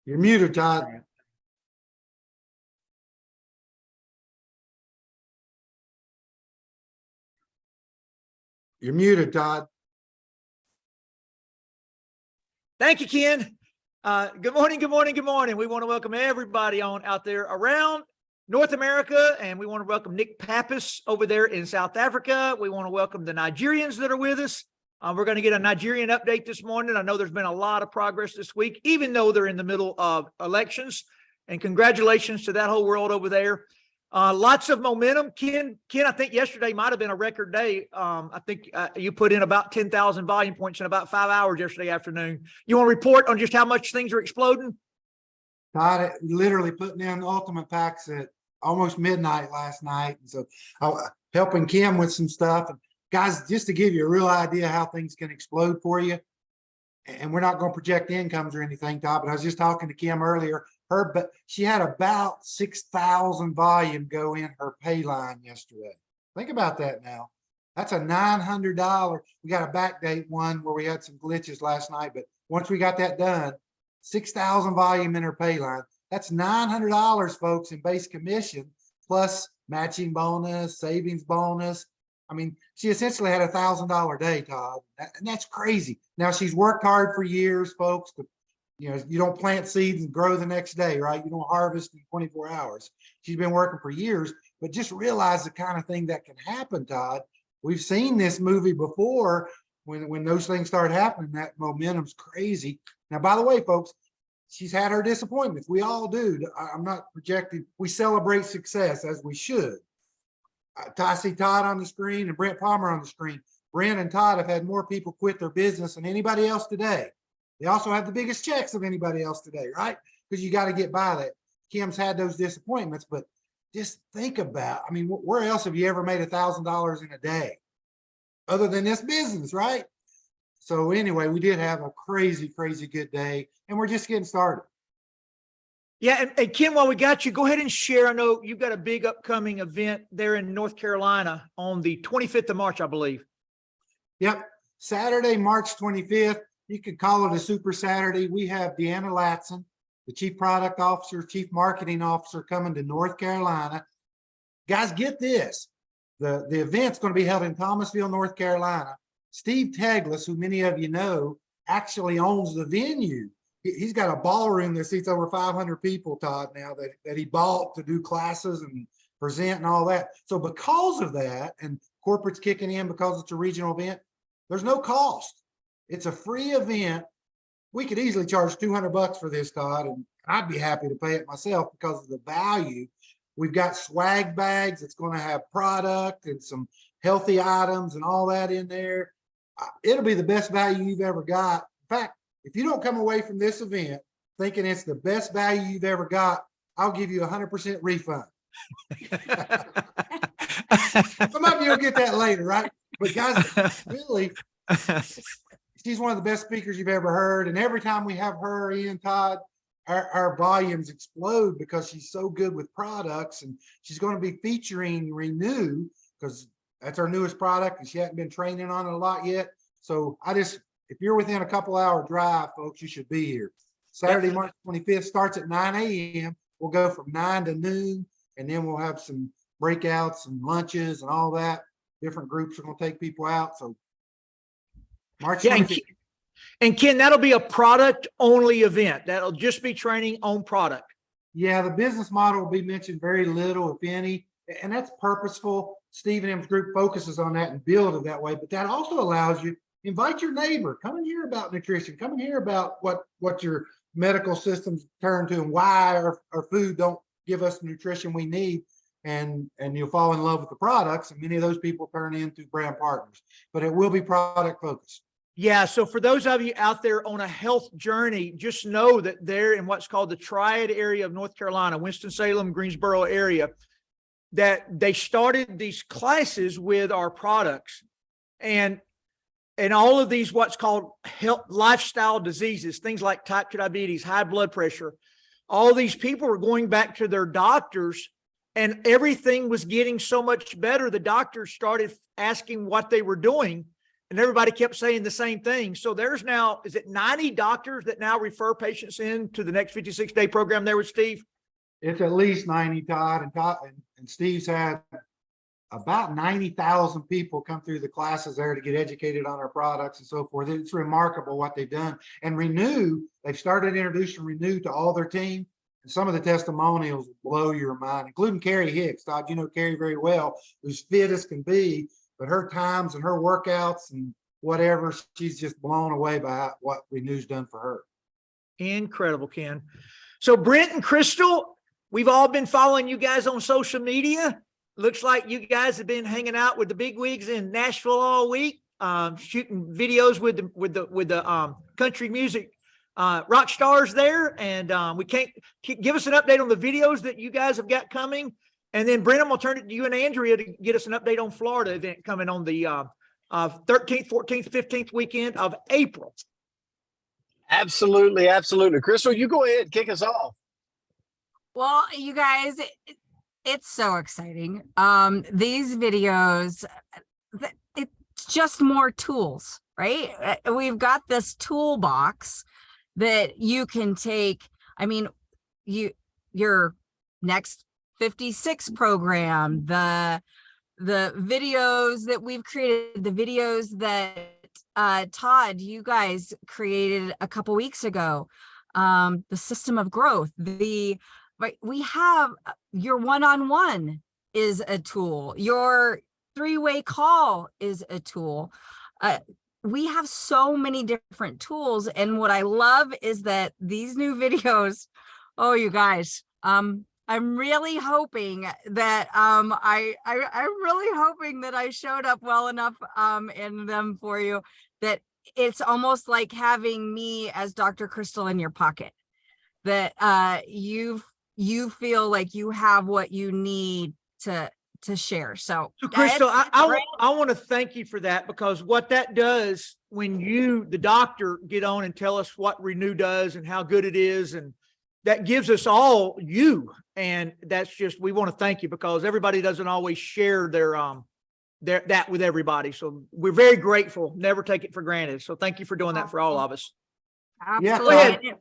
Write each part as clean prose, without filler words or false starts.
You're muted, Todd. You're muted, Todd. Thank you, Ken. Good morning, good morning, good morning. We want to welcome everybody on out there around North America, and we want to welcome Nick Pappas over there in South Africa. We want to welcome the Nigerians that are with us. We're going to get a Nigerian update this morning. I know there's been a lot of progress this week, even though they're in the middle of elections. And congratulations to that whole world over there. Lots of momentum. Ken, I think yesterday might have been a record day. I think you put in about 10,000 volume points in about 5 hours yesterday afternoon. You want to report on just how much things are exploding? Todd literally putting in ultimate packs at almost midnight last night. And so helping Kim with some stuff. And guys, just to give you a real idea how things can explode for you. And we're not going to project incomes or anything, Todd, but I was just talking to Kim earlier. But she had about 6,000 volume go in her pay line yesterday. Think about that now. That's a $900. We got a backdate one where we had some glitches last night, but once we got that done, 6,000 volume in her pay line. That's $900, folks, in base commission plus matching bonus, savings bonus. I mean, she essentially had $1,000 day, Todd, and that's crazy. Now she's worked hard for years, folks. You know, you don't plant seeds and grow the next day, right? You don't harvest in 24 hours. She's been working for years, but just realize the kind of thing that can happen, Todd. We've seen this movie before when those things start happening, that momentum's crazy. Now, by the way, folks, she's had her disappointments. We all do. I'm not projecting. We celebrate success as we should. I see Todd on the screen and Brent Palmer on the screen. Brent and Todd have had more people quit their business than anybody else today. They also have the biggest checks of anybody else today, right? Because you got to get by that. Kim's had those disappointments, but just think about, I mean, where else have you ever made $1,000 in a day other than this business, right? So anyway, we did have a crazy, crazy good day, and we're just getting started. Yeah, and Ken, while we got you, go ahead and share. I know you've got a big upcoming event there in North Carolina on the 25th of March, I believe. Yep, Saturday, March 25th. You could call it a super Saturday. We have Deanna Latson, the Chief Product Officer, Chief Marketing Officer, coming to North Carolina. Guys, get this. The event's going to be held in Thomasville, North Carolina. Steve Teglis, who many of you know, actually owns the venue. He's got a ballroom that seats over 500 people, Todd, now that he bought to do classes and present and all that. So because of that, and corporate's kicking in because it's a regional event, there's no cost. It's a free event. We could easily charge $200 for this, Todd, and I'd be happy to pay it myself because of the value. We've got swag bags. It's going to have product and some healthy items and all that in there. It'll be the best value you've ever got. In fact, if you don't come away from this event thinking it's the best value you've ever got, I'll give you 100% refund. Some of you will get that later, right? But guys, really, she's one of the best speakers you've ever heard. And every time we have her in, Todd, our volumes explode because she's so good with products. And she's going to be featuring Renew because that's our newest product and she hasn't been training on it a lot yet. So if you're within a couple hour drive, folks, you should be here. Saturday, March 25th starts at 9 a.m. We'll go from 9 to noon, and then we'll have some breakouts and lunches and all that. Different groups are going to take people out. So March 25th. And Ken, that'll be a product only event. That'll just be training on product. Yeah, the business model will be mentioned very little, if any, and that's purposeful. Steve and M's group focuses on that and build it that way. But that also allows you, invite your neighbor, come and hear about nutrition, come and hear about what your medical systems turn to and why our food don't give us the nutrition we need. And you'll fall in love with the products, and many of those people turn into brand partners. But it will be product focused. Yeah, so for those of you out there on a health journey, just know that they're in what's called the Triad area of North Carolina, Winston-Salem, Greensboro area, that they started these classes with our products. And all of these what's called health lifestyle diseases, things like type 2 diabetes, high blood pressure, all these people were going back to their doctors and everything was getting so much better. The doctors started asking what they were doing. and everybody kept saying the same thing. So there's now, is it 90 doctors that now refer patients in to the next 56-day program there with Steve? It's at least 90, Todd, and Steve's had about 90,000 people come through the classes there to get educated on our products and so forth. It's remarkable what they've done. And Renew, they've started introducing Renew to all their team. And some of the testimonials blow your mind, including Carrie Hicks. Todd, you know Carrie very well, who's fit as can be, but her times and her workouts and whatever, she's just blown away by what Renew's done for her. Incredible, Ken. So Brent and Kristal, we've all been following you guys on social media. Looks like you guys have been hanging out with the bigwigs in Nashville all week, shooting videos with the country music rock stars there. And we can't give us an update on the videos that you guys have got coming. And then Brent, I'm gonna turn it to you and Andrea to get us an update on Florida event coming on the 13th, 14th, 15th weekend of April. Absolutely, absolutely. Kristal, you go ahead, kick us off. Well, you guys, it's so exciting. These videos, it's just more tools, right? We've got this toolbox that you can take. I mean, your next 56 program, the videos that we've created, the videos that Todd, you guys created a couple weeks ago, the system of growth, right, we have your one-on-one is a tool. Your three-way call is a tool. We have so many different tools. And what I love is that these new videos, oh, you guys, I'm really hoping that I'm really hoping that I showed up well enough in them for you, that it's almost like having me as Dr. Kristal in your pocket, that you feel like you have what you need to share. So Kristal, I want to thank you for that, because what that does when you, the doctor, get on and tell us what Renew does and how good it is, and that gives us all you. And that's just, we want to thank you, because everybody doesn't always share their that with everybody. So we're very grateful. Never take it for granted. So thank you for doing that for all of us. Absolutely. Yeah,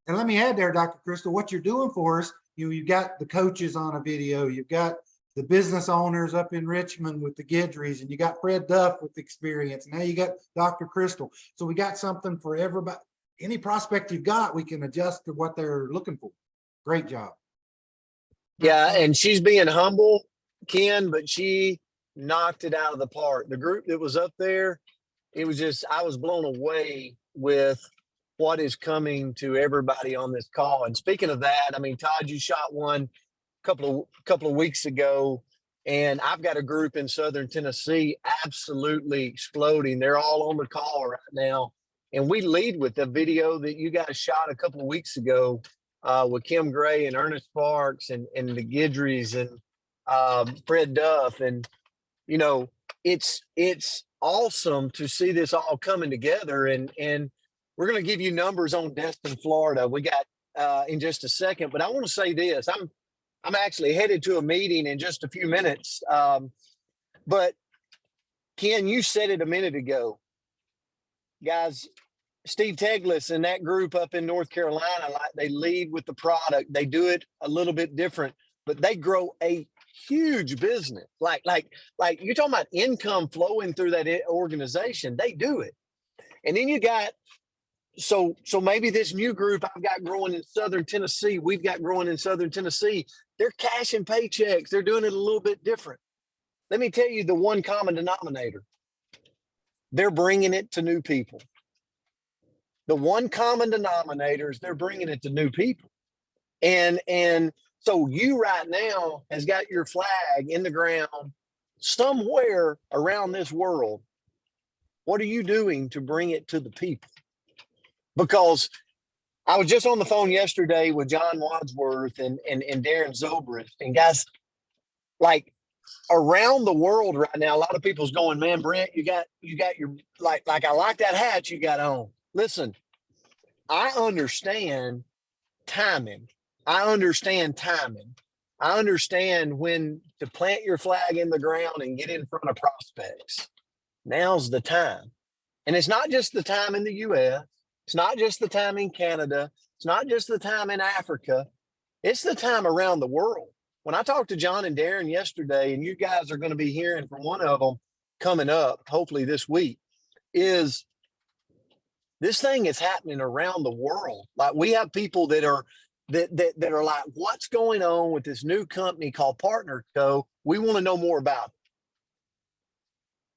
and let me add there, Dr. Kristal, what you're doing for us, you've got the coaches on a video, you've got the business owners up in Richmond with the Guidrys, and you got Fred Duff with experience. Now you got Dr. Kristal. So we got something for everybody. Any prospect you've got, we can adjust to what they're looking for. Great job. Yeah, and she's being humble, Ken, but she knocked it out of the park. The group that was up there, it was just, I was blown away with what is coming to everybody on this call. And speaking of that, I mean, Todd, you shot one couple of weeks ago, and I've got a group in Southern Tennessee absolutely exploding. They're all on the call right now. And we lead with the video that you guys shot a couple of weeks ago with Kim Gray and Ernest Sparks and the Guidrys and Fred Duff. And, you know, it's awesome to see this all coming together. And we're going to give you numbers on Destin, Florida. We got in just a second, but I want to say this. I'm actually headed to a meeting in just a few minutes. But Ken, you said it a minute ago. Guys, Steve Teglis and that group up in North Carolina, like, they lead with the product. They do it a little bit different, but they grow a huge business. Like you're talking about income flowing through that organization. They do it. And then you got, so maybe this new group I've got growing in Southern Tennessee, we've got growing in Southern Tennessee, they're cashing paychecks. They're doing it a little bit different. Let me tell you the one common denominator. They're bringing it to new people. The one common denominator is they're bringing it to new people. And so you right now has got your flag in the ground somewhere around this world. What are you doing to bring it to the people? Because I was just on the phone yesterday with John Wadsworth and Darren Zobrist, and guys, like, around the world right now, a lot of people's going, man, Brent, you got your, like I like that hat you got on. Listen, I understand timing. I understand when to plant your flag in the ground and get in front of prospects. Now's the time. And it's not just the time in the US. It's not just the time in Canada. It's not just the time in Africa. It's the time around the world. When I talked to John and Darren yesterday, and you guys are going to be hearing from one of them coming up, hopefully this week, is this thing is happening around the world. Like, we have people that are like, what's going on with this new company called Partner Co? We want to know more about it.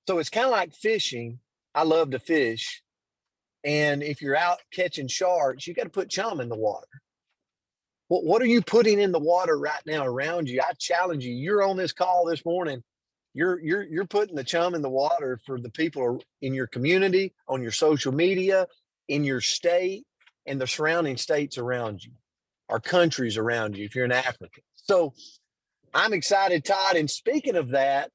So it's kind of like fishing. I love to fish. And if you're out catching sharks, you got to put chum in the water. What are you putting in the water right now around you? I challenge you. You're on this call this morning. You're putting the chum in the water for the people in your community, on your social media, in your state, and the surrounding states around you, our countries around you, if you're an African. So I'm excited, Todd. And speaking of that,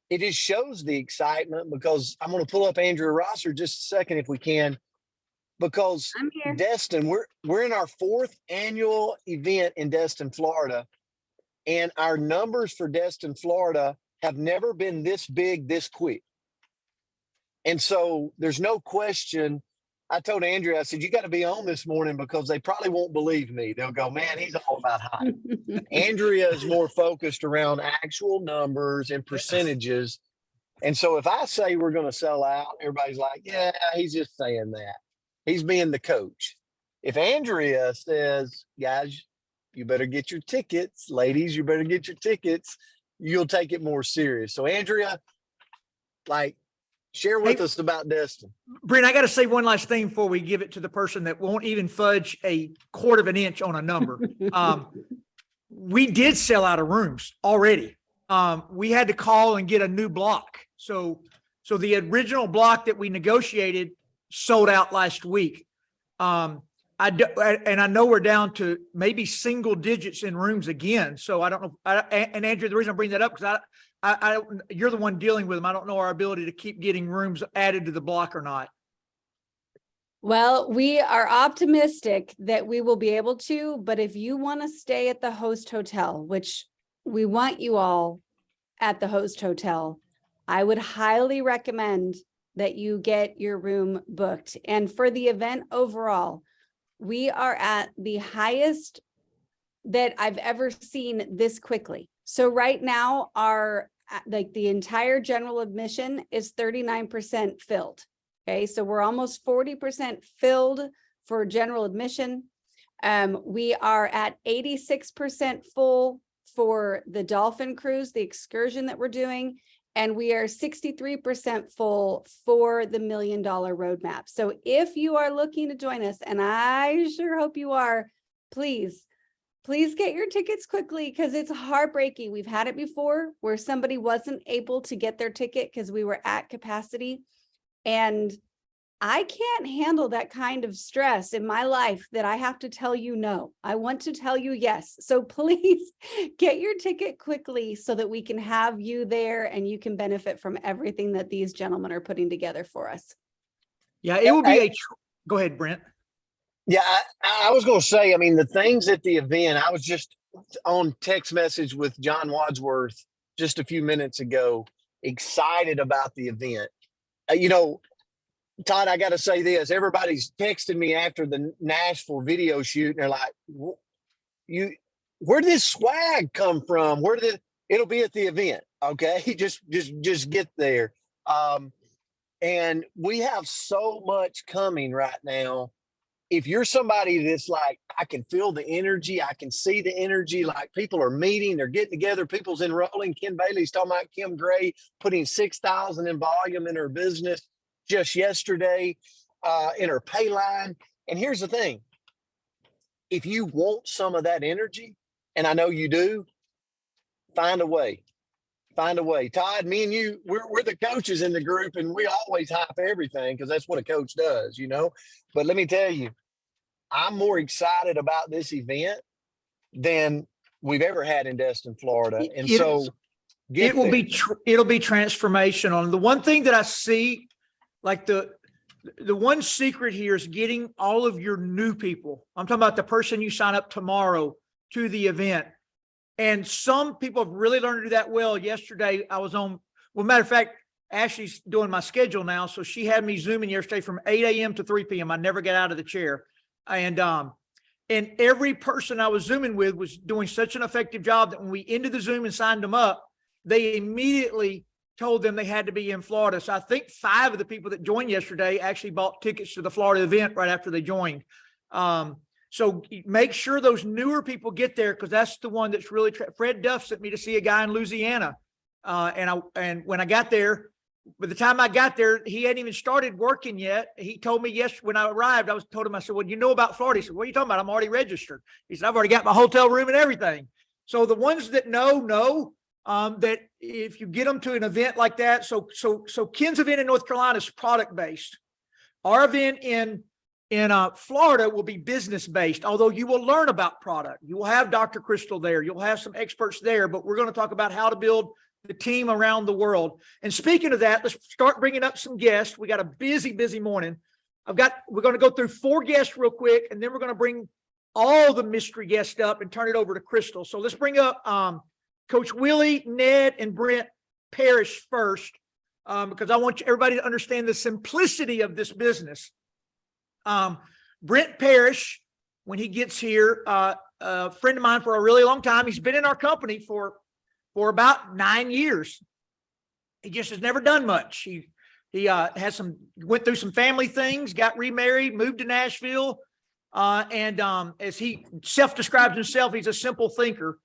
it just shows the excitement, because I'm going to pull up Andrea Rosser just a second if we can, because I'm here. Destin, we're in our 4th annual event in Destin, Florida, and our numbers for Destin, Florida have never been this big, this quick. And so there's no question. I told Andrea, I said, you got to be on this morning, because they probably won't believe me. They'll go, man, he's all about hype. Andrea is more focused around actual numbers and percentages. And so if I say we're going to sell out, everybody's like, yeah, he's just saying that. He's being the coach. If Andrea says, guys, you better get your tickets, ladies, you better get your tickets, you'll take it more serious. So Andrea, like, share with us about Destin. Brent, I got to say one last thing before we give it to the person that won't even fudge a quarter of an inch on a number. We did sell out of rooms already. We had to call and get a new block. So the original block that we negotiated sold out last week. And I know we're down to maybe single digits in rooms again. So I don't know. And Andrew, the reason I bring that up, because you're the one dealing with them. I don't know our ability to keep getting rooms added to the block or not. Well, we are optimistic that we will be able to, but if you want to stay at the host hotel, which we want you all at the host hotel, I would highly recommend that you get your room booked. And for the event overall, we are at the highest that I've ever seen this quickly. So right now, the entire general admission is 39% filled. Okay, so we're almost 40% filled for general admission. We are at 86% full for the dolphin cruise, the excursion that we're doing, and we are 63% full for the $1 Million Roadmap. So if you are looking to join us, and I sure hope you are, please get your tickets quickly, because it's heartbreaking. We've had it before where somebody wasn't able to get their ticket because we were at capacity. And I can't handle that kind of stress in my life that I have to tell you no. I want to tell you yes. So please get your ticket quickly so that we can have you there and you can benefit from everything that these gentlemen are putting together for us. Yeah, it will be go ahead, Brent. Yeah, I was going to say, I mean, the things at the event, I was just on text message with John Wadsworth just a few minutes ago, excited about the event. Todd, I got to say this. Everybody's texting me after the Nashville video shoot, and they're like, where did this swag come from? It'll be at the event. Okay. Just get there. And we have so much coming right now. If you're somebody that's like, I can feel the energy, I can see the energy, like people are meeting, they're getting together, people's enrolling. Ken Bailey's talking about Kim Gray putting 6,000 in volume in her business just yesterday in her pay line. And here's the thing. If you want some of that energy, and I know you do, find a way. Find a way. Todd, me and you, we're the coaches in the group, and we always hype everything because that's what a coach does, But let me tell you, I'm more excited about this event than we've ever had in Destin, Florida. And so it'll be transformational. And the one thing that I see, like the one secret here is getting all of your new people. I'm talking about the person you sign up tomorrow to the event. And some people have really learned to do that well. Yesterday, I was on, matter of fact, Ashley's doing my schedule now. So she had me Zooming yesterday from 8 a.m. to 3 p.m. I never got out of the chair. And every person I was Zooming with was doing such an effective job that when we ended the Zoom and signed them up, they immediately told them they had to be in Florida. So I think 5 of the people that joined yesterday actually bought tickets to the Florida event right after they joined. So make sure those newer people get there, because that's the one that's really, Fred Duff sent me to see a guy in Louisiana. And when I got there, by the time I got there, he hadn't even started working yet. He told me, yes, when I arrived, told him, I said, well, you know about Florida? He said, what are you talking about? I'm already registered. He said, I've already got my hotel room and everything. So the ones that know that if you get them to an event like that, so Ken's event in North Carolina is product based. Our event in Florida will be business based, although you will learn about product. You will have Dr. Kristal there. You'll have some experts there, but we're going to talk about how to build the team around the world. And speaking of that, let's start bringing up some guests. We got a busy morning. We're going to go through 4 guests real quick, and then we're going to bring all the mystery guests up and turn it over to Kristal. So let's bring up Coach Willie, Ned, and Brent Parrish first, because I want everybody to understand the simplicity of this business. Brent Parrish, when he gets here, a friend of mine for a really long time. He's been in our company for about 9 years. He just has never done much. He went through some family things, got remarried, moved to Nashville, and as he self-describes himself, he's a simple thinker.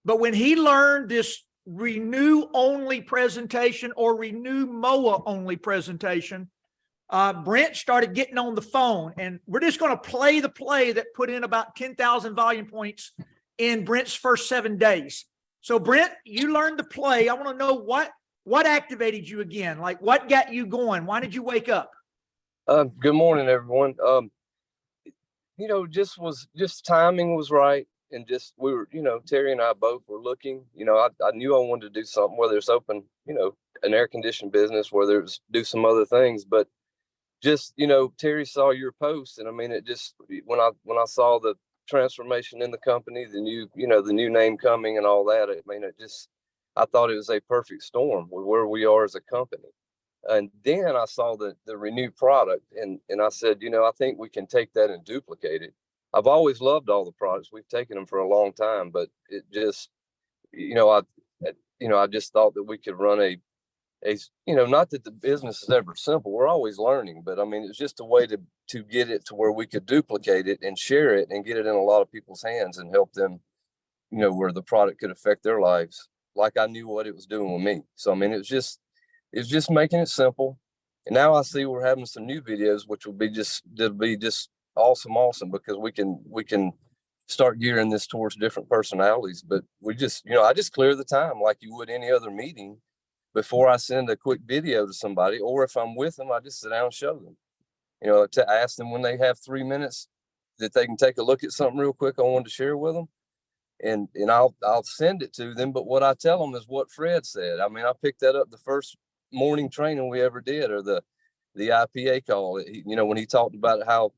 But when he learned this Renew only presentation or Renew MOA only presentation, Brent started getting on the phone, and we're just going to play the play that put in about 10,000 volume points in Brent's first 7 days. So Brent, you learned the play. I want to know what activated you again? Like, what got you going? Why did you wake up? Good morning, everyone. Just timing was right. And just, we were, Terry and I both were looking, I knew I wanted to do something, whether it's open, an air conditioned business, whether it's do some other things, but just, Terry saw your post. And I mean, it just, when I saw the transformation in the company, the new name coming and all that, I mean, I thought it was a perfect storm with where we are as a company. And then I saw the Renew product, and I said, I think we can take that and duplicate it. I've always loved all the products. We've taken them for a long time, but it just, I just thought that we could run a not that the business is ever simple. We're always learning, but I mean, it's just a way to get it to where we could duplicate it and share it and get it in a lot of people's hands and help them, where the product could affect their lives. Like I knew what it was doing with me. So, I mean, it's just making it simple. And now I see we're having some new videos, which will be just awesome, because we can start gearing this towards different personalities. But we just, I just clear the time like you would any other meeting before I send a quick video to somebody, or if I'm with them, I just sit down and show them, to ask them when they have 3 minutes that they can take a look at something real quick I wanted to share with them. And I'll send it to them. But what I tell them is what Fred said. I mean, I picked that up the first morning training we ever did, or the IPA call, when he talked about how,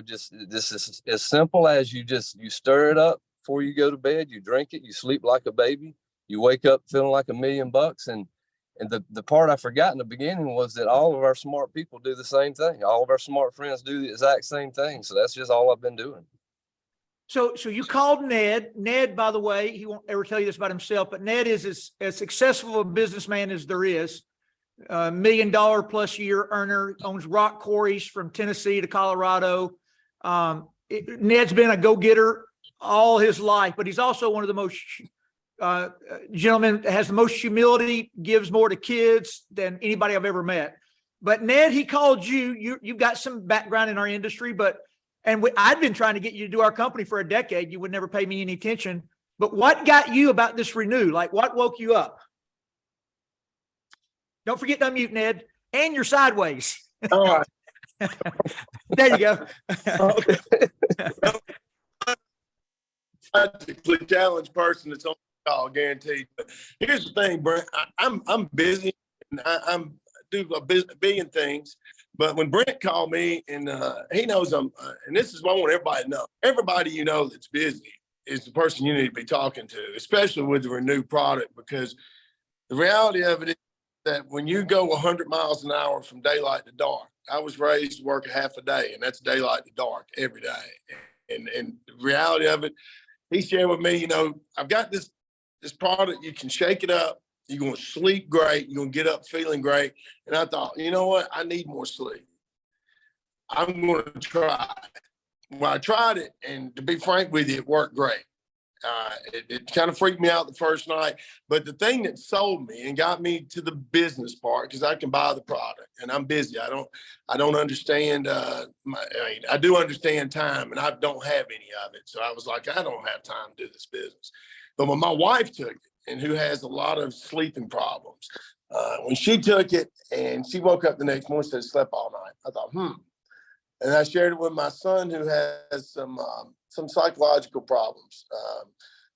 just this is as simple as you stir it up before you go to bed, you drink it, you sleep like a baby, you wake up feeling like $1 million. And the part I forgot in the beginning was that all of our smart people do the same thing. All of our smart friends do the exact same thing. So that's just all I've been doing. So you called Ned. Ned, by the way, he won't ever tell you this about himself, but Ned is as successful a businessman as there is. $1 million plus year earner, owns rock quarries from Tennessee to Colorado. Ned's been a go-getter all his life, but he's also one of the most gentlemen, has the most humility, gives more to kids than anybody I've ever met. But Ned, he called you. You've got some background in our industry, I'd been trying to get you to do our company for a decade. You would never pay me any attention. But what got you about this Renew? Like, what woke you up? Don't forget to unmute, Ned, and you're sideways. All right. There you go. I'm a challenged person that's on the call, guaranteed. But here's the thing, Brent. I'm busy, and I do a billion things. But when Brent called me, and he knows and this is what I want everybody to know. Everybody that's busy is the person you need to be talking to, especially with the Renew product, because the reality of it is that when you go 100 miles an hour from daylight to dark, I was raised to work a half a day, and that's daylight to dark every day. And the reality of it, he shared with me, you know, I've got this product, you can shake it up, you're going to sleep great, you're going to get up feeling great. And I thought, you know what? I need more sleep. I'm going to try it. Well, I tried it, and to be frank with you, it worked great. It kind of freaked me out the first night, but the thing that sold me and got me to the business part, because I can buy the product and I'm busy. I don't understand. I do understand time, and I don't have any of it. So I was like, I don't have time to do this business. But when my wife took it, and who has a lot of sleeping problems, when she took it and she woke up the next morning and said, slept all night. I thought, And I shared it with my son, who has some psychological problems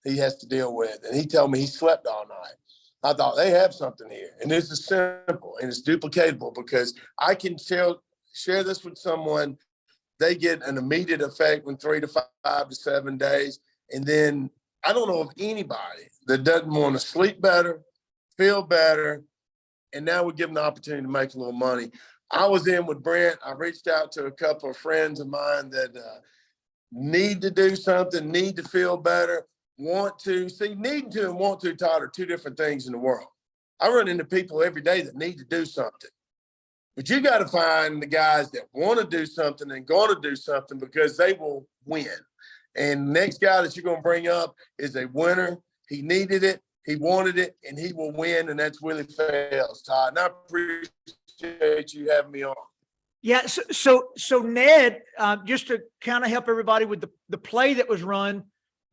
he has to deal with. And he told me he slept all night. I thought, they have something here. And this is simple and it's duplicatable, because I can share this with someone. They get an immediate effect in 3 to 5 to 7 days. And then I don't know of anybody that doesn't want to sleep better, feel better, and now we give them the opportunity to make a little money. I was in with Brent. I reached out to a couple of friends of mine that need to do something, need to feel better, want to. See, needing to and want to, Todd, are two different things in the world. I run into people every day that need to do something. But you got to find the guys that want to do something and going to do something, because they will win. And the next guy that you're going to bring up is a winner. He needed it, he wanted it, and he will win. And that's Willie Fails, Todd. And I appreciate you having me on. Yeah. So Ned, just to kind of help everybody with the play that was run,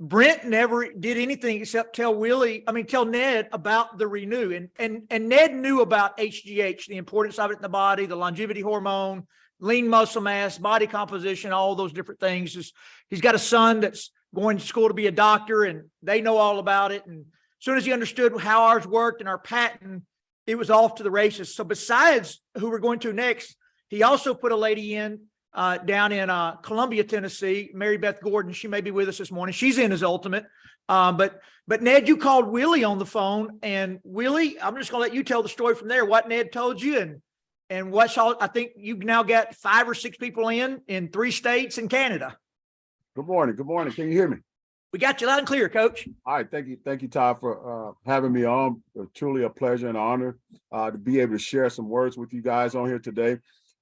Brent never did anything except tell Ned about the Renew. And Ned knew about HGH, the importance of it in the body, the longevity hormone, lean muscle mass, body composition, all those different things. He's got a son that's going to school to be a doctor, and they know all about it. And as soon as he understood how ours worked and our patent, it was off to the races. So besides who we're going to next, he also put a lady in down in Columbia, Tennessee, Mary Beth Gordon. She may be with us this morning. She's in his ultimate. But Ned, you called Willie on the phone, and Willie, I'm just going to let you tell the story from there, what Ned told you and what's all. I think you've now got 5 or 6 people in 3 states and Canada. Good morning. Good morning. Can you hear me? We got you loud and clear, Coach. All right. Thank you, Todd, for having me on. Truly a pleasure and honor to be able to share some words with you guys on here today.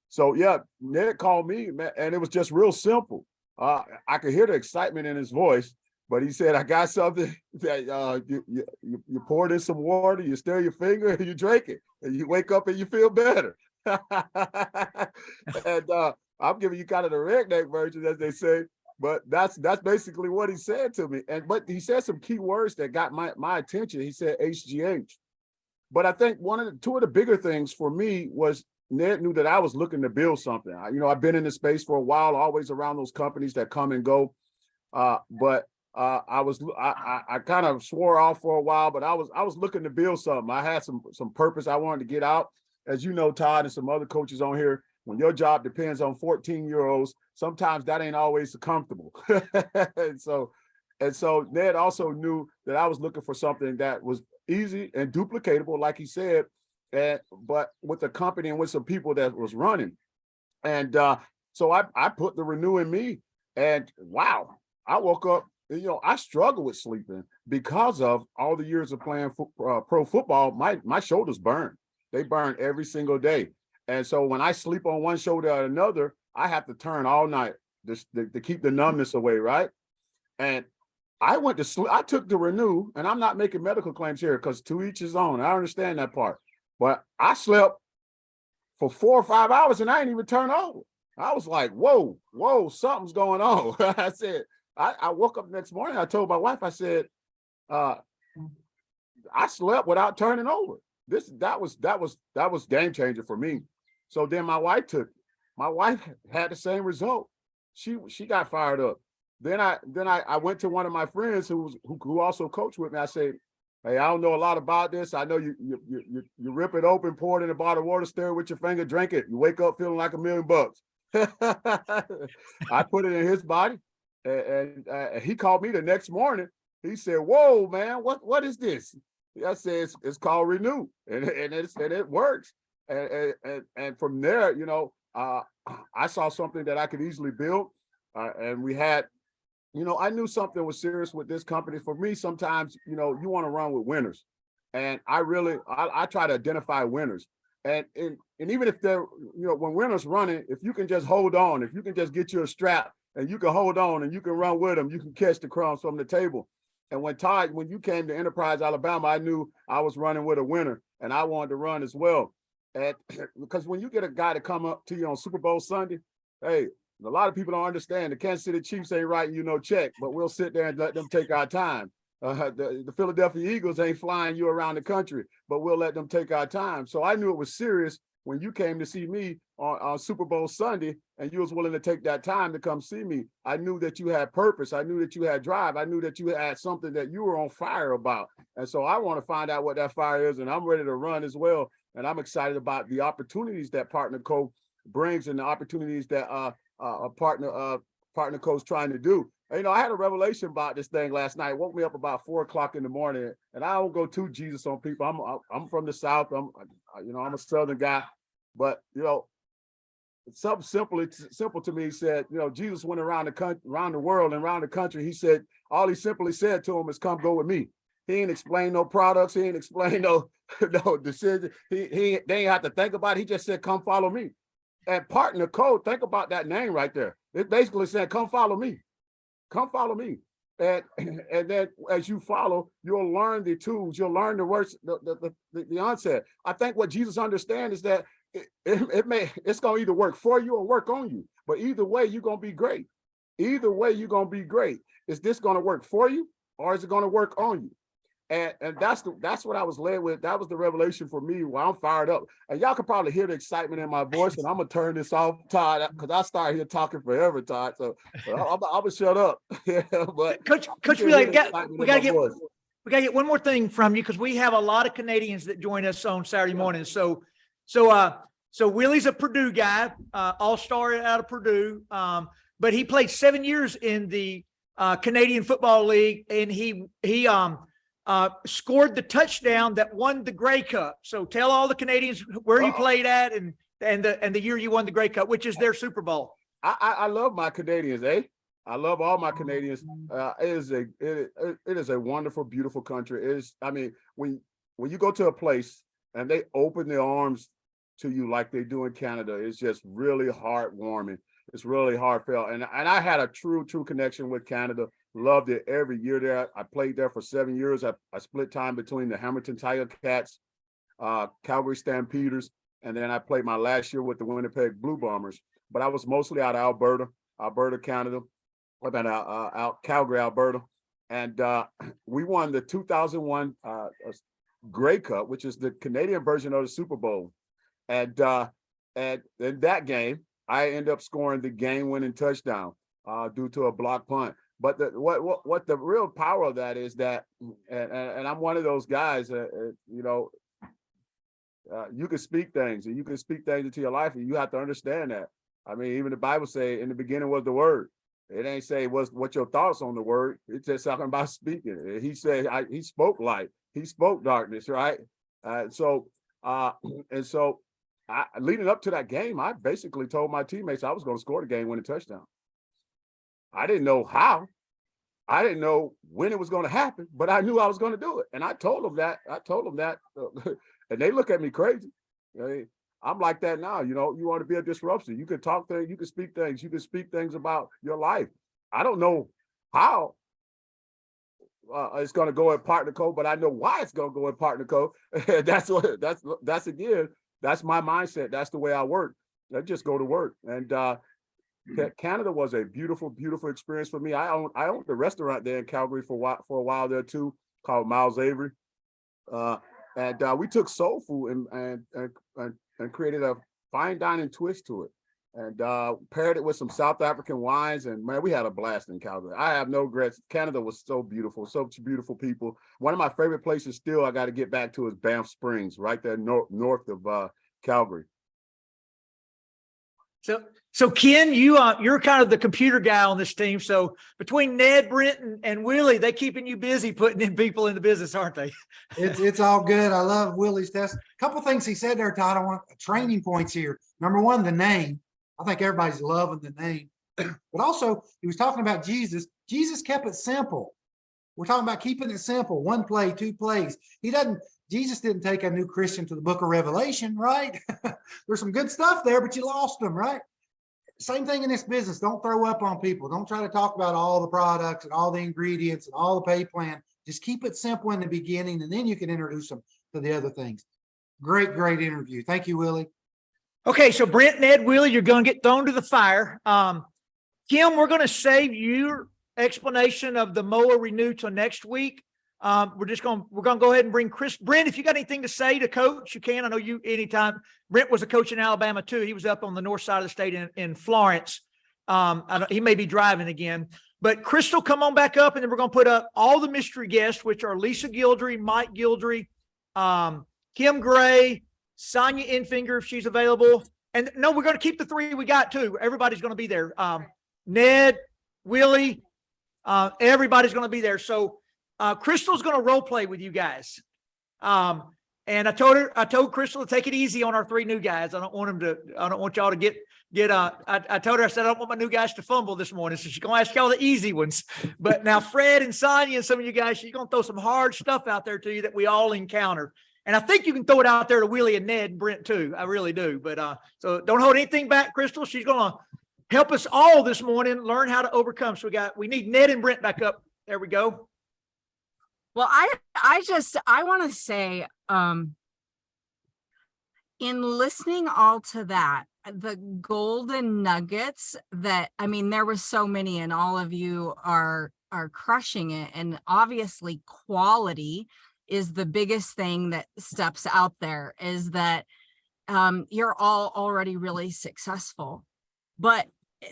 So yeah, Ned called me, man, and it was just real simple. I could hear the excitement in his voice, but he said, I got something that you pour it in some water, you stir your finger, and you drink it, and you wake up and you feel better. And I'm giving you kind of the redneck version, as they say, but that's basically what he said to me. But he said some key words that got my attention. He said HGH. But I think two of the bigger things for me was Ned knew that I was looking to build something. I've been in the space for a while, always around those companies that come and go. But I kind of swore off for a while, but I was looking to build something. I had some purpose I wanted to get out. As you know, Todd, and some other coaches on here, when your job depends on 14-year-olds, sometimes that ain't always comfortable. and so Ned also knew that I was looking for something that was easy and duplicatable, like he said, but with a company and with some people that was running. And so I put the Renew in me, and wow, I woke up, I struggle with sleeping because of all the years of playing pro football. My shoulders burn. They burn every single day. And so when I sleep on one shoulder or another, I have to turn all night to keep the numbness away, right? And I went to sleep. I took the Renew, and I'm not making medical claims here because to each his own. I understand that part. But I slept for 4 or 5 hours and I didn't even turn over. I was like, whoa, something's going on. I said, I woke up the next morning. I told my wife, I said, I slept without turning over. That was game changer for me. So then my wife had the same result. She got fired up. Then I went to one of my friends who also coached with me. I said, hey, I don't know a lot about this. I know you rip it open, pour it in a bottle of water, stir it with your finger, drink it. You wake up feeling like $1 million. I put it in his body, and he called me the next morning. He said, whoa, man, what is this? I said it's called Renew, and it works. And from there, I saw something that I could easily build, and we had, I knew something was serious with this company. For me, sometimes, you want to run with winners, and I try to identify winners, and even if they're, when winners running, if you can just hold on, if you can just get you a strap and you can hold on and you can run with them, you can catch the crumbs from the table. And when Todd, when you came to Enterprise, Alabama, I knew I was running with a winner, and I wanted to run as well. And because when you get a guy to come up to you on Super Bowl Sunday, hey, a lot of people don't understand. The Kansas City Chiefs ain't writing you no check, but we'll sit there and let them take our time. The Philadelphia Eagles ain't flying you around the country, but we'll let them take our time. So I knew it was serious when you came to see me on Super Bowl Sunday, and you was willing to take that time to come see me. I knew that you had purpose. I knew that you had drive. I knew that you had something that you were on fire about. And so I want to find out what that fire is, and I'm ready to run as well. And I'm excited about the opportunities that Partner Co brings and the opportunities that Partner Co's trying to do. And, I had a revelation about this thing last night. It woke me up about 4 o'clock in the morning, and I don't go too Jesus on people. I'm from the South. I'm a Southern guy, but it's something simple to me. He said, Jesus went around the world and around the country. He said, all he simply said to him is, "Come go with me." He ain't explain no products. He ain't explain no decision. They ain't have to think about it. He just said, "Come follow me." And Partner Co, think about that name right there. It basically said, "Come follow me. Come follow me." And then as you follow, you'll learn the tools. You'll learn the words, the onset. I think what Jesus understands is that it's going to either work for you or work on you. But either way, you're going to be great. Either way, you're going to be great. Is this going to work for you, or is it going to work on you? And that's what I was led with. That was the revelation for me while I'm fired up. And y'all can probably hear the excitement in my voice, and I'm gonna turn this off, Todd, because I start here talking forever, Todd. So I'm gonna shut up. But Coach Willie, we gotta get one more thing from you, because we have a lot of Canadians that join us on Saturday mornings. So Willie's a Purdue guy, all-star out of Purdue, but he played 7 years in the Canadian Football League, and he scored the touchdown that won the Grey Cup. So tell all the Canadians where you played at and the year you won the Grey Cup, which is their Super Bowl. I love my Canadians, I love all my Canadians. It is a wonderful, beautiful country. When you go to a place and they open their arms to you like they do in Canada, it's just really heartwarming. It's really heartfelt. And I had a true connection with Canada. Loved it every year there. I played there for 7 years. I split time between the Hamilton Tiger Cats, Calgary Stampeders, and then I played my last year with the Winnipeg Blue Bombers. But I was mostly out of Alberta, Canada. I've been out Calgary, Alberta. And we won the 2001 Grey Cup, which is the Canadian version of the Super Bowl. And in that game, I ended up scoring the game-winning touchdown due to a block punt. But what the real power of that is that, and I'm one of those guys, you can speak things, and you can speak things into your life, and you have to understand that. I mean, even the Bible say in the beginning was the word. It ain't say what your thoughts on the word. It's just talking about speaking. He said he spoke light. He spoke darkness, right? So leading up to that game, I basically told my teammates I was going to score the game-winning touchdown. I didn't know how. I didn't know when it was going to happen, but I knew I was going to do it. And I told them that. And they look at me crazy. I'm like that now. You want to be a disruption. You can talk things, you can speak things, you can speak things about your life. I don't know how it's going to go in Partner Co, but I know why it's going to go in Partner Co. That's my mindset. That's the way I work. I just go to work. And Canada was a beautiful, beautiful experience for me. I owned the restaurant there in Calgary for a while there too, called Miles Avery. And we took soul food and created a fine dining twist to it, and paired it with some South African wines. And man, we had a blast in Calgary. I have no regrets. Canada was so beautiful, such beautiful people. One of my favorite places still I got to get back to is Banff Springs, right there north of Calgary. So Ken, you're kind of the computer guy on this team. So between Ned, Brent, and Willie, they keeping you busy putting in people in the business, aren't they? It's all good. I love Willie's test. A couple things he said there, Todd. I want training points here. Number one, the name. I think everybody's loving the name. But also, he was talking about Jesus. Jesus kept it simple. We're talking about keeping it simple. One play, two plays. Jesus didn't take a new Christian to the book of Revelation, right? There's some good stuff there, but you lost them, right? Same thing in this business. Don't throw up on people. Don't try to talk about all the products and all the ingredients and all the pay plan. Just keep it simple in the beginning, and then you can introduce them to the other things. Great interview. Thank you, Willie. Okay, so Brent, Ned, Willie, you're going to get thrown to the fire. Kim, we're going to save your explanation of the mower renew till next week. We're going to go ahead and bring Brent, if you got anything to say to coach, you can. I know you anytime. Brent was a coach in Alabama too. He was up on the north side of the state in Florence. He may be driving again, but Kristal, come on back up, and then we're going to put up all the mystery guests, which are Lisa Guidry, Mike Guidry, Kim Gray, Sonja Enfinger, if she's available. And no, we're going to keep the three we got too. Everybody's going to be there. Ned, Willie, everybody's going to be there. So Kristal's going to role play with you guys. And I told Kristal to take it easy on our three new guys. I don't want y'all to I told her, I said, I don't want my new guys to fumble this morning. So she's going to ask y'all the easy ones. But now Fred and Sonja and some of you guys, she's going to throw some hard stuff out there to you that we all encounter. And I think you can throw it out there to Willie and Ned and Brent too. I really do. But so don't hold anything back, Kristal. She's going to help us all this morning learn how to overcome. So we need Ned and Brent back up. There we go. Well, I want to say, in listening all to that, the golden nuggets there were so many, and all of you are crushing it. And obviously quality is the biggest thing that steps out there, is that you're all already really successful. But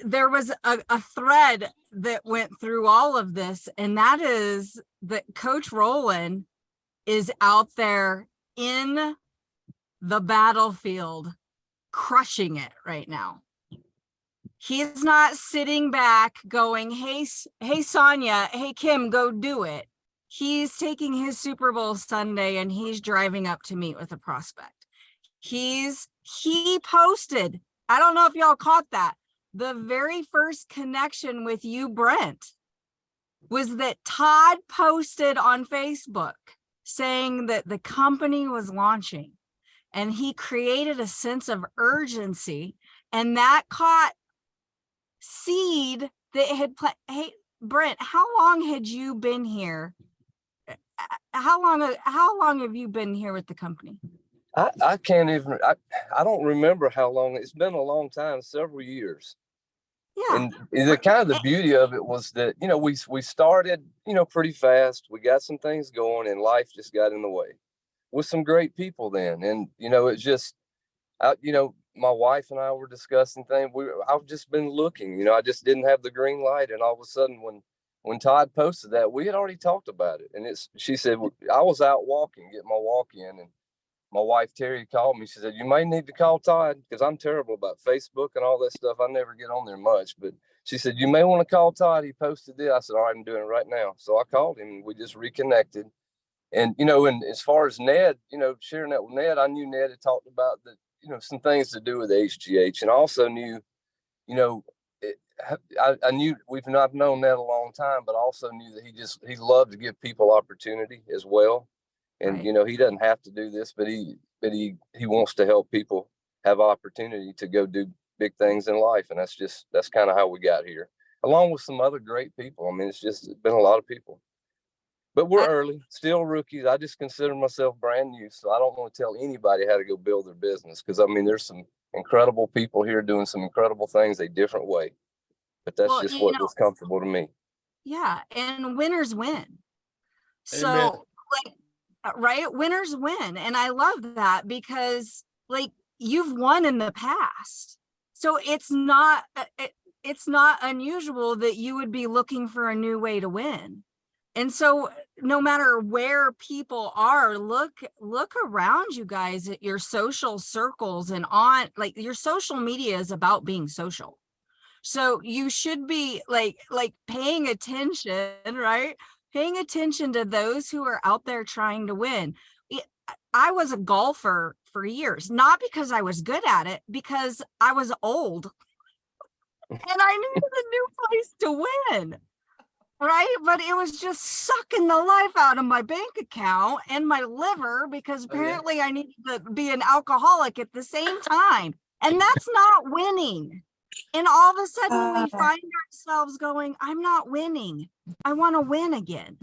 there was a thread that went through all of this, and that is that Coach Rowland is out there in the battlefield crushing it right now. He's not sitting back going, hey Sonja, hey Kim, go do it. He's taking his Super Bowl Sunday and he's driving up to meet with a prospect. He posted, I don't know if y'all caught that, the very first connection with you, Brent, was that Todd posted on Facebook saying that the company was launching, and he created a sense of urgency, and that caught seed that had hey, Brent, how long had you been here? How long have you been here with the company? I can't even, I don't remember how long. It's been a long time, several years. Yeah. And the beauty of it was that, we started, pretty fast. We got some things going, and life just got in the way with some great people then. And, it's just, my wife and I were discussing things. I've just been looking, I just didn't have the green light. And all of a sudden when Todd posted that, we had already talked about it. And she said, I was out walking, getting my walk in, and my wife, Terry, called me. She said, you may need to call Todd, because I'm terrible about Facebook and all that stuff. I never get on there much. But she said, you may want to call Todd. He posted it. I said, all right, I'm doing it right now. So I called him, and we just reconnected. And, and as far as Ned, sharing that with Ned, I knew Ned had talked about some things to do with HGH. And I also knew, I knew we've not known Ned a long time, but also knew that he loved to give people opportunity as well. And, right. He doesn't have to do this, but he wants to help people have opportunity to go do big things in life. And that's kind of how we got here, along with some other great people. I mean, it's been a lot of people, but we're early, still rookies. I just consider myself brand new. So I don't want to tell anybody how to go build their business, because there's some incredible people here doing some incredible things a different way, but that's just what was comfortable to me. Yeah. And winners win. Amen. So right, winners win. And I love that, because you've won in the past. So it's not unusual that you would be looking for a new way to win. And so no matter where people are, look around you guys at your social circles and on, like, your social media is about being social. So you should be like paying attention, right? Paying attention to those who are out there trying to win. I was a golfer for years, not because I was good at it, because I was old and I needed a new place to win. Right. But it was just sucking the life out of my bank account and my liver, because apparently I needed to be an alcoholic at the same time. And that's not winning. And all of a sudden we find ourselves going, I'm not winning. I want to win again.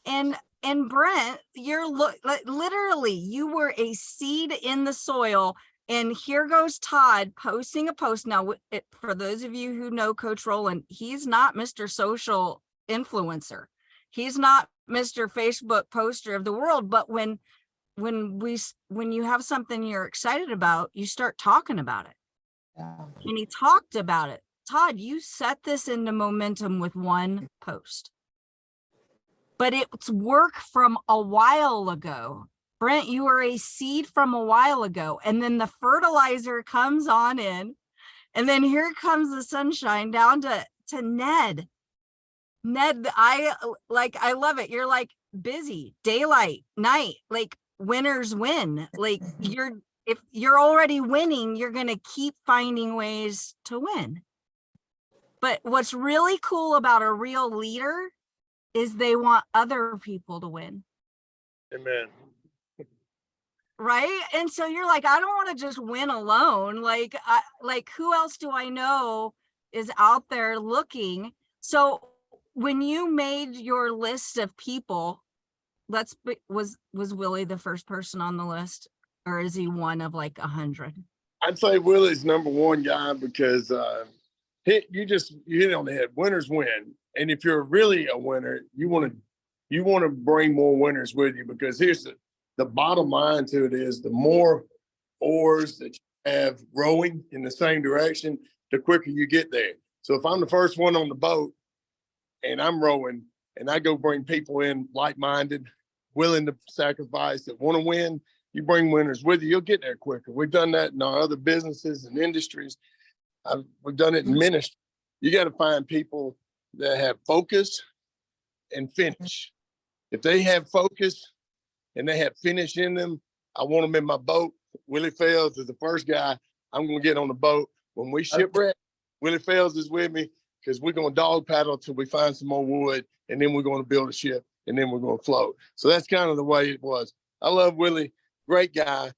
And Brent, you're literally, you were a seed in the soil. And here goes Todd posting a post. Now, for those of you who know Coach Rowland, he's not Mr. Social Influencer. He's not Mr. Facebook poster of the world. But when you have something you're excited about, you start talking about it. And he talked about it. Todd, you set this into momentum with one post. But it's work from a while ago. Brent, you were a seed from a while ago. And then the fertilizer comes on in. And then here comes the sunshine down to Ned. Ned, I love it. You're like busy, daylight, night, like winners win. Like if you're already winning, you're going to keep finding ways to win. But what's really cool about a real leader is they want other people to win. Amen. Right. And so you're like, I don't want to just win alone. Like who else do I know is out there looking? So when you made your list of people, was Willie the first person on the list, or is he one of like 100? I'd say Willie's number one guy because you hit on the head. Winners win. And if you're really a winner, you want to bring more winners with you, because here's the bottom line to it is the more oars that you have rowing in the same direction, the quicker you get there. So if I'm the first one on the boat and I'm rowing and I go bring people in like-minded, willing to sacrifice, that want to win, you bring winners with you, you'll get there quicker. We've done that in our other businesses and industries. We've done it in ministry. You got to find people that have focus and finish. If they have focus and they have finish in them, I want them in my boat. Willie Fells is the first guy I'm going to get on the boat. When we shipwreck, Willie Fells is with me, because we're going to dog paddle till we find some more wood, and then we're going to build a ship, and then we're going to float. So that's kind of the way it was. I love Willie. Great guy.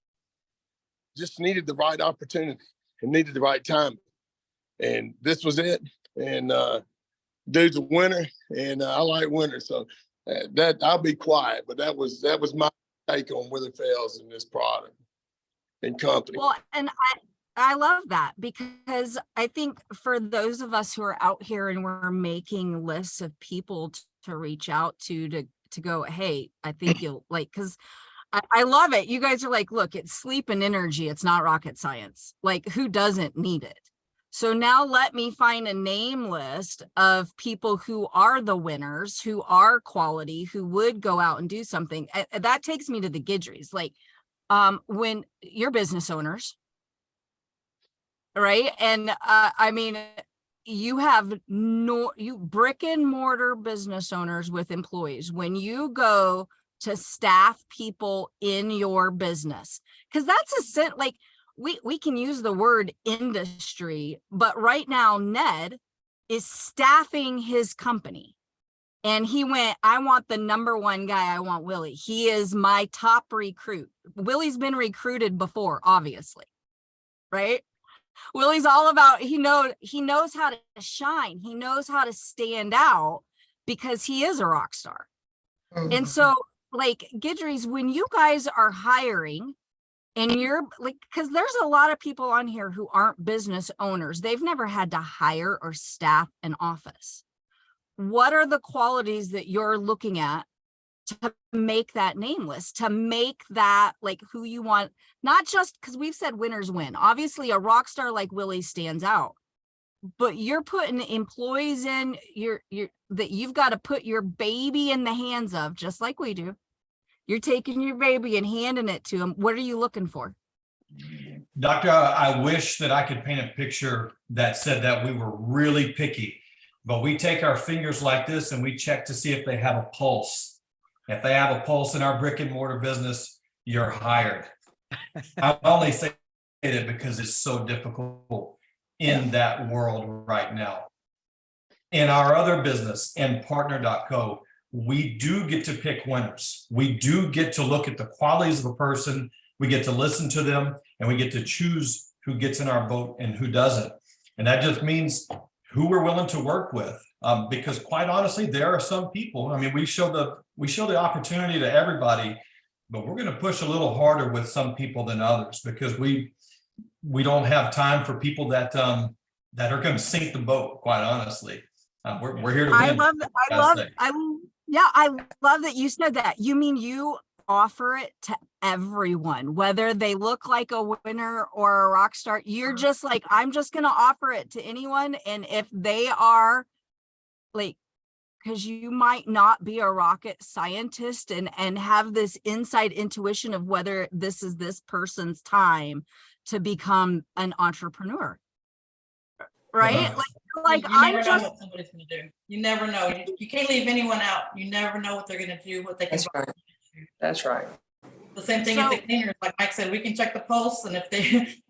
Just needed the right opportunity and needed the right time. And this was it. And dude's a winner, and I like winners. So that I'll be quiet, but that was my take on Willie Fells and this product and company. Well, and I love that, because I think for those of us who are out here and we're making lists of people to reach out to go, hey, I think you'll like, because I love it. You guys are like, look, it's sleep and energy. It's not rocket science. Like, who doesn't need it? So now let me find a name list of people who are the winners, who are quality, who would go out and do something. That takes me to the Guidrys. Like, when you're business owners, right? And I mean, you have you brick and mortar business owners with employees. When you go to staff people in your business, because that's like, we can use the word industry, but right now Ned is staffing his company. And he went, I want the number one guy. I want Willie. He is my top recruit. Willie's been recruited before, obviously, right? Willie's all about, he knows how to shine. He knows how to stand out because he is a rock star. Mm-hmm. And so, like, Guidry's, when you guys are hiring, and you're like, because there's a lot of people on here who aren't business owners. They've never had to hire or staff an office. What are the qualities that you're looking at to make that name list, to make that like who you want? Not just because we've said winners win. Obviously, a rock star like Willie stands out. but you're putting employees in that you've got to put your baby in the hands of, just like we do. You're taking your baby and handing it to them. What are you looking for? Doctor, I wish that I could paint a picture that said that we were really picky, but we take our fingers like this and we check to see if they have a pulse. If they have a pulse in our brick and mortar business, you're hired. I only say that because it's so difficult in that world right now. In our other business, in partner.co, we do get to pick winners. We do get to look at the qualities of a person. We get to listen to them, and we get to choose who gets in our boat and who doesn't. And that just means who we're willing to work with. Because quite honestly, there are some people, I mean, we show the opportunity to everybody, but we're going to push a little harder with some people than others because we don't have time for people that are going to sink the boat, quite honestly. We're here to win. I love that you said that. You mean you offer it to everyone, whether they look like a winner or a rock star. You're just like, I'm just going to offer it to anyone. And if they are like, because you might not be a rocket scientist and have this inside intuition of whether this is this person's time to become an entrepreneur. Right? Like you I'm never just know what somebody's going to do. You never know. You can't leave anyone out. You never know what they're going to do, what they can. That's right. That's right. The same thing if the cleaners, like Mike said, we can check the pulse, and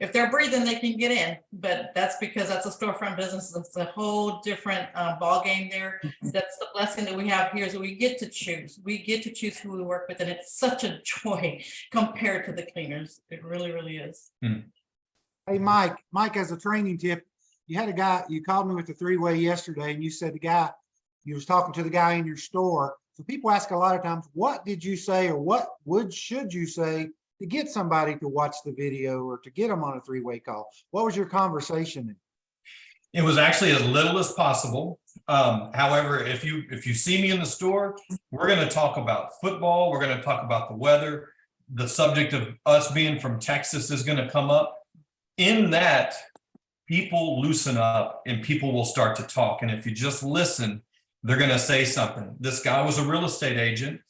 if they're breathing, they can get in. But that's because that's a storefront business. It's a whole different ball game there. That's the blessing that we have here is that we get to choose. We get to choose who we work with, and it's such a joy compared to the cleaners. It really, really is. Hey, Mike, as a training tip, you had a guy, you called me with the three-way yesterday, and you said you was talking to the guy in your store. So people ask a lot of times, what did you say or should you say to get somebody to watch the video or to get them on a three-way call? What was your conversation? It was actually as little as possible. However, if you see me in the store, we're going to talk about football. We're going to talk about the weather. The subject of us being from Texas is going to come up. In that, people loosen up and people will start to talk. And if you just listen, they're going to say something. This guy was a real estate agent,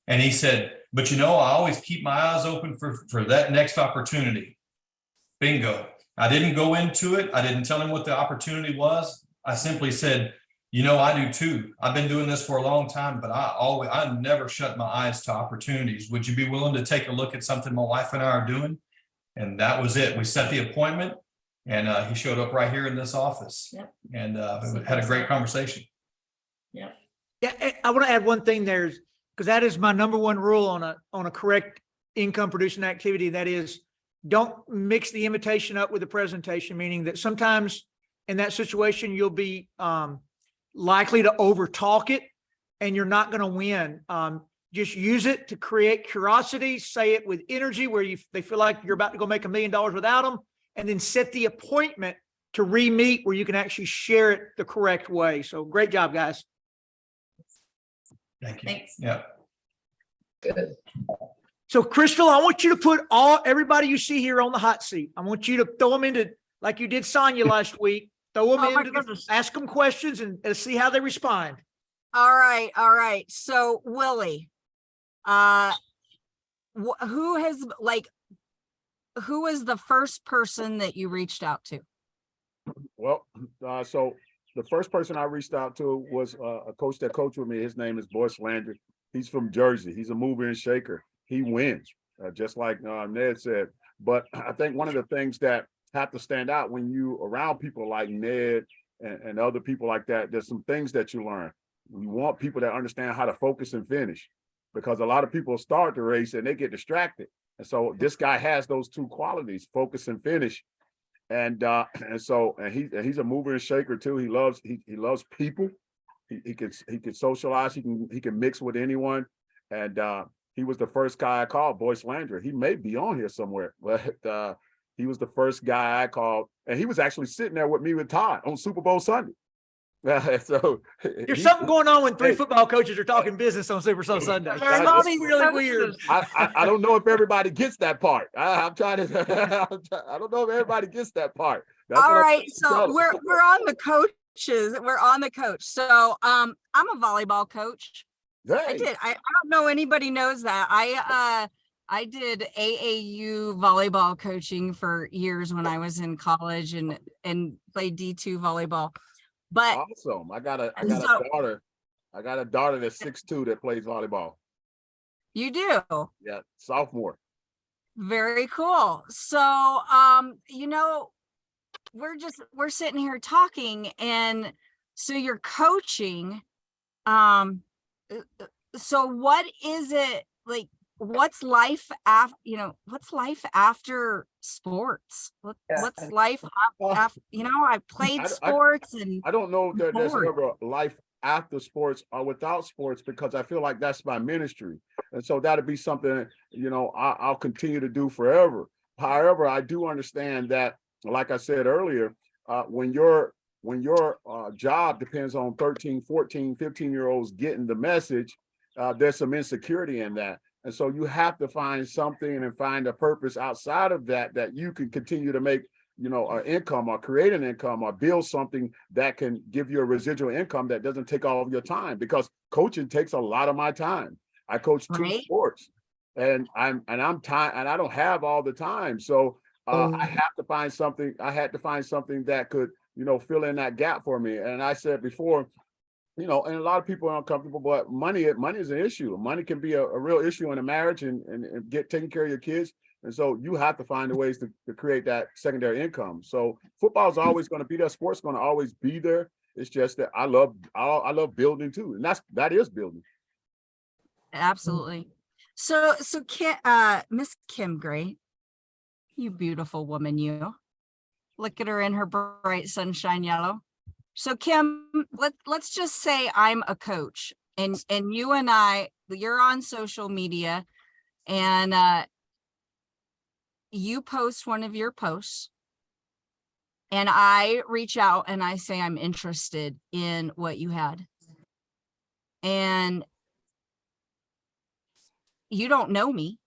and he said, but I always keep my eyes open for that next opportunity. Bingo. I didn't go into it. I didn't tell him what the opportunity was. I simply said, I do too. I've been doing this for a long time, but I never shut my eyes to opportunities. Would you be willing to take a look at something my wife and I are doing? And that was it. We set the appointment, and he showed up right here in this office. Yep. And had a great conversation. Yeah, I want to add one thing there, because that is my number one rule on a correct income producing activity. That is, don't mix the invitation up with the presentation, meaning that sometimes in that situation, you'll be likely to over talk it and you're not going to win. Just use it to create curiosity, say it with energy where they feel like you're about to go make $1 million without them, and then set the appointment to re-meet where you can actually share it the correct way. So great job, guys. Thank you. Thanks. Yeah. Good. So Kristal, I want you to put everybody you see here on the hot seat. I want you to throw them into, like you did Sonja last week, throw them ask them questions and see how they respond. All right. So Willie, who is the first person that you reached out to? Well, so the first person I reached out to was a coach that coached with me. His name is Boyce Landry. He's from Jersey. He's a mover and shaker. He wins, just like Ned said. But I think one of the things that have to stand out when you around people like Ned and other people like that, there's some things that you learn. You want people that understand how to focus and finish, because a lot of people start the race and they get distracted. And so this guy has those two qualities, focus and finish. And he's a mover and shaker too. He loves people. He can socialize. He can mix with anyone. And he was the first guy I called, Boyce Landry. He may be on here somewhere, but he was the first guy I called, and he was actually sitting there with me with Todd on Super Bowl Sunday. So there's something going on when three football coaches are talking business on Super Bowl Sunday. It's really weird. I don't know if everybody gets that part. I'm trying to. I don't know if everybody gets that part. That's All what I right, tell so them. we're on the coaches. We're on the coach. So I'm a volleyball coach. I Hey, did. I don't know anybody knows that. I did AAU volleyball coaching for years when I was in college and played D2 volleyball. But awesome. I got a So- daughter. I got a daughter that's 6'2" that plays volleyball. you do. Yeah, sophomore. Very cool. So you know, we're sitting here talking, and so you're coaching. So what is it like? What's life after, what's life after sports? What's life after, I played sports and I don't know that there's bored. ever life after sports or without sports, because I feel like that's my ministry. And so that'd be something, I'll continue to do forever. However, I do understand that, like I said earlier, when your job depends on 13, 14, 15-year-olds getting the message, there's some insecurity in that. And so you have to find something and find a purpose outside of that you can continue to make, an income or create an income or build something that can give you a residual income that doesn't take all of your time, because coaching takes a lot of my time. I coach two Right. sports and I don't have all the time. So I have to find something. I had to find something that could, fill in that gap for me. And I said before, and a lot of people are uncomfortable, but money is an issue. Money can be a real issue in a marriage and get taking care of your kids. And so you have to find the ways to create that secondary income. So football is always going to be there. Sports going to always be there. It's just that I love building too. And that is building. Absolutely. So Miss Kim Gray, you beautiful woman, you. Look at her in her bright sunshine yellow. So Kim, let's just say I'm a coach and you and you're on social media and you post one of your posts and I reach out and I say I'm interested in what you had. And you don't know me.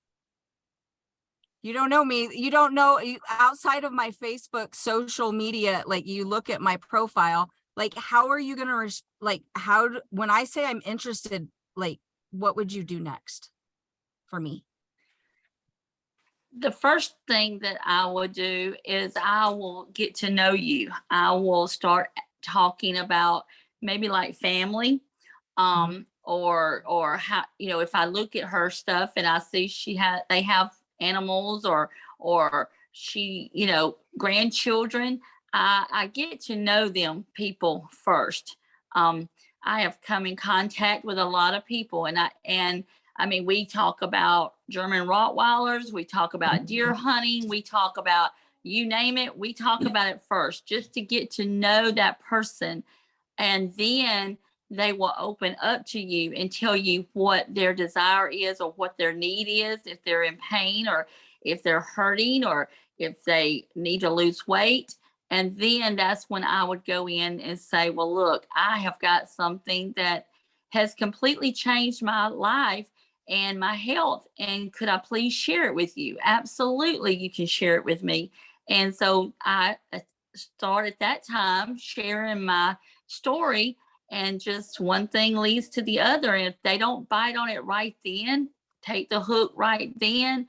You don't know me. You don't know outside of my Facebook social media, like you look at my profile, like how are you going to when I say I'm interested, like what would you do next for me? The first thing that I would do is I will get to know you. I will start talking about maybe like family, or how, if I look at her stuff and I see they have animals or she, grandchildren, I get to know them people first. I have come in contact with a lot of people and I mean, we talk about German Rottweilers, we talk about deer hunting, we talk about, you name it, we talk about it first, just to get to know that person. And then they will open up to you and tell you what their desire is or what their need is, if they're in pain or if they're hurting or if they need to lose weight. And then that's when I would go in and say, well, look, I have got something that has completely changed my life and my health. And could I please share it with you? Absolutely, you can share it with me. And so I start at that time sharing my story, and just one thing leads to the other. And if they don't bite on it right then, take the hook right then,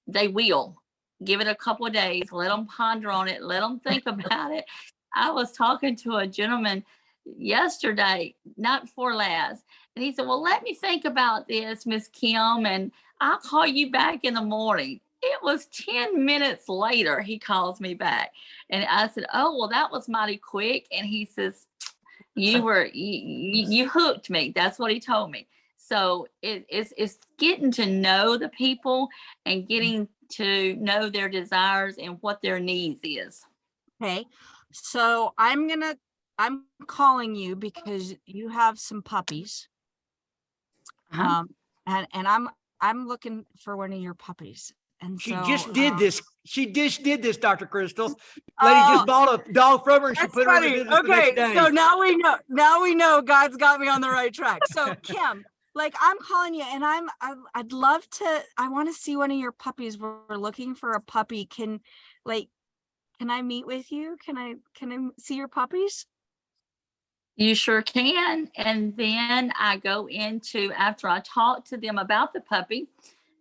they will. Give it a couple of days, let them ponder on it, let them think about it. I was talking to a gentleman yesterday, not before last, and he said, well, let me think about this, Miss Kim, and I'll call you back in the morning. It was 10 minutes later, he calls me back. And I said, oh, well, that was mighty quick. And he says, you hooked me. That's what he told me. So it's getting to know the people and getting to know their desires and what their needs is. Okay. So I'm calling you because you have some puppies. And I'm looking for one of your puppies. And She so, just did this. She just did this, Dr. Kristal. Lady just bought a dog from her and she That's put her in funny. the business the Okay, next day. so now we know God's got me on the right track. So Kim, like I'm calling you and I'd love to, I want to see one of your puppies. We're looking for a puppy. can I meet with you? Can I see your puppies? You sure can. And then I go into, after I talk to them about the puppy,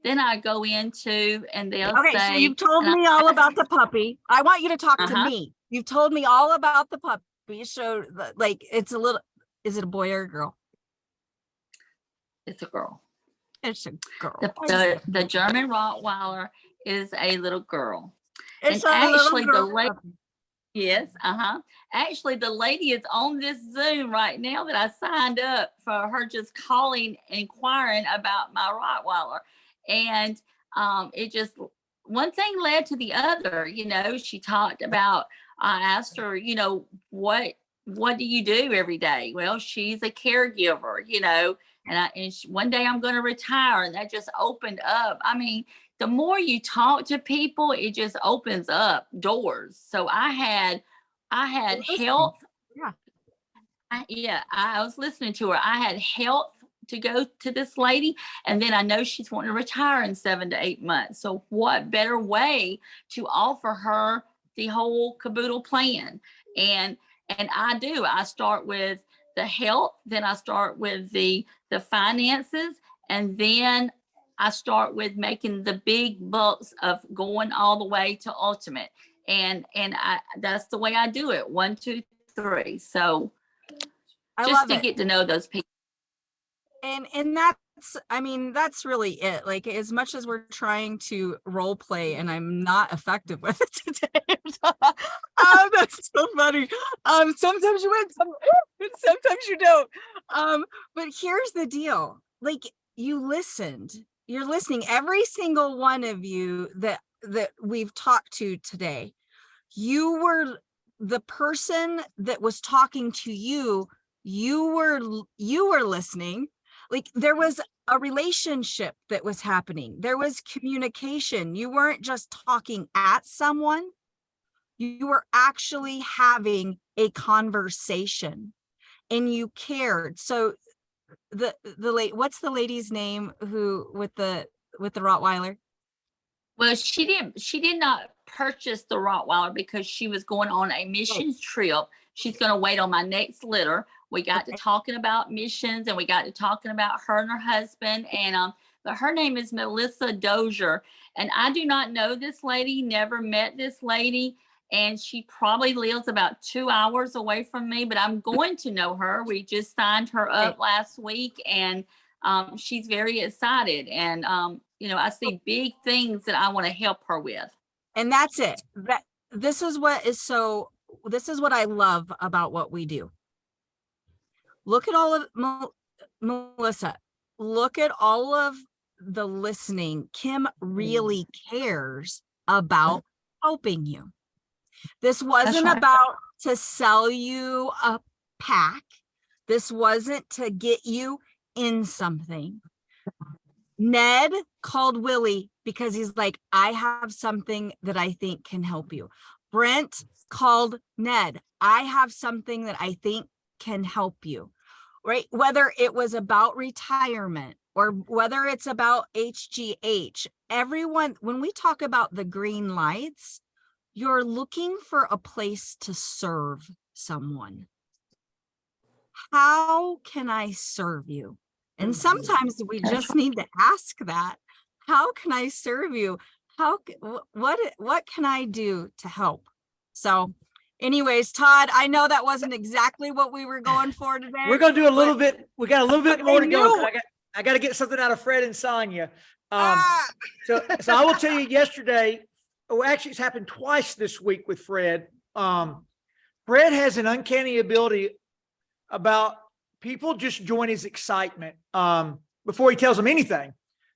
then I go into, and they'll Okay, say, so you've told and me all about the puppy. I want you to talk to Uh-huh. me. You've told me all about the puppy. So like, it's a little, is it a boy or a girl? It's a girl. It's a girl. The German Rottweiler is a little girl. It's And a little actually, the girl. lady, yes, actually, the lady is on this Zoom right now that I signed up for her just calling, inquiring about my Rottweiler. And it just, one thing led to the other. You know, she talked about, I asked her, you know, what do you do every day? Well, she's a caregiver, you know, and one day I'm going to retire, and that just opened up. I mean, the more you talk to people, it just opens up doors. So I had health. Yeah. I was listening to her. I had health to go to this lady, and then I know she's wanting to retire in 7 to 8 months. So what better way to offer her the whole caboodle plan? And I start with the health, then I start with the finances, and then I start with making the big bucks of going all the way to ultimate. And that's the way I do it. 1, 2, 3. So I just love to it. get to know those people. And that's, I mean, that's really it. Like, as much as we're trying to role play, and I'm not effective with it today. That's so funny. Sometimes you win, sometimes you don't. But here's the deal. Like, you're listening, every single one of you that we've talked to today. You were the person that was talking to you. You were listening. Like, there was a relationship that was happening. There was communication. You weren't just talking at someone. You were actually having a conversation, and you cared. So what's the lady's name who with the Rottweiler? Well, she did not purchase the Rottweiler because she was going on a missions trip. She's going to wait on my next litter. We got to talking about missions, and we got to talking about her and her husband. And but her name is Melissa Dozier, and I do not know this lady. Never met this lady, and she probably lives about 2 hours away from me. But I'm going to know her. We just signed her up last week, and she's very excited. And you know, I see big things that I want to help her with. And that's it. This is what I love about what we do. Look at all of Melissa. Look at all of the listening. Kim really cares about helping you. This wasn't about to sell you a pack. This wasn't to get you in something. Ned called Willie because he's like, I have something that I think can help you. Brent called Ned. I have something that I think can help you, right? Whether it was about retirement or whether it's about HGH, everyone, when we talk about the green lights, you're looking for a place to serve someone. How can I serve you? And sometimes we just need to ask that. How can I serve you? What can I do to help? So anyways, Todd, I know that wasn't exactly what we were going for today. We're going to do a little bit. We got a little bit more to go. I got to get something out of Fred and Sonja. So I will tell you yesterday, actually it's happened twice this week with Fred. Fred has an uncanny ability about people just join his excitement before he tells them anything.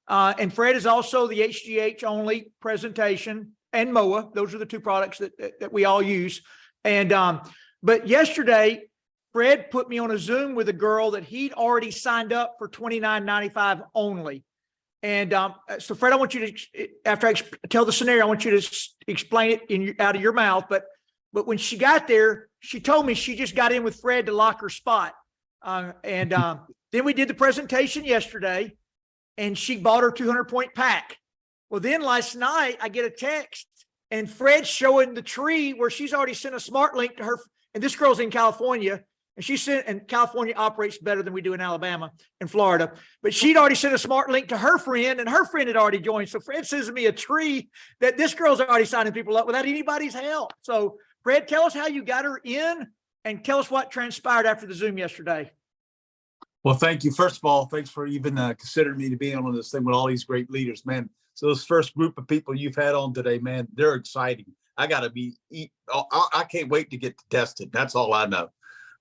And Fred is also the HGH only presentation and MOA. Those are the two products that we all use. And but yesterday, Fred put me on a Zoom with a girl that he'd already signed up for $29.95 only. And so Fred, I want you to, after I tell the scenario, I want you to explain it out of your mouth. But when she got there, she told me she just got in with Fred to lock her spot. Then we did the presentation yesterday, and she bought her 200-point pack. Well, then last night I get a text and Fred's showing the tree where she's already sent a smart link to her. And this girl's in California, and she sent, and California operates better than we do in Alabama and Florida, but she'd already sent a smart link to her friend, and her friend had already joined. So Fred sends me a tree that this girl's already signing people up without anybody's help. So Fred, tell us how you got her in, and tell us what transpired after the Zoom yesterday. Well, thank you. First of all, thanks for even considering me to be on this thing with all these great leaders, man. So this first group of people you've had on today, man, they're exciting. I got to I can't wait to get tested. That's all I know.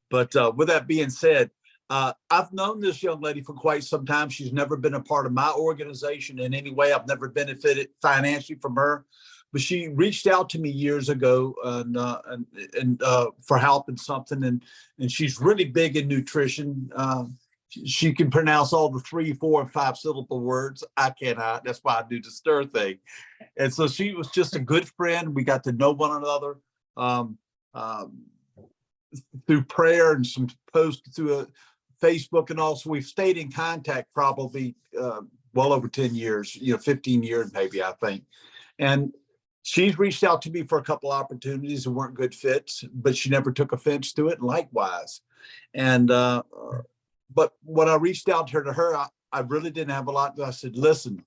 But with that being said, I've known this young lady for quite some time. She's never been a part of my organization in any way. I've never benefited financially from her, but she reached out to me years ago and for help in something. And she's really big in nutrition. She can pronounce all the 3, 4, and 5 syllable words. I cannot. That's why I do the stir thing. And so she was just a good friend. We got to know one another through prayer and some posts through Facebook. And also we've stayed in contact probably well over 10 years, 15 years, maybe, I think. And she's reached out to me for a couple opportunities that weren't good fits, but she never took offense to it. And likewise. And, but when I reached out to her, I really didn't have a lot. I said, listen,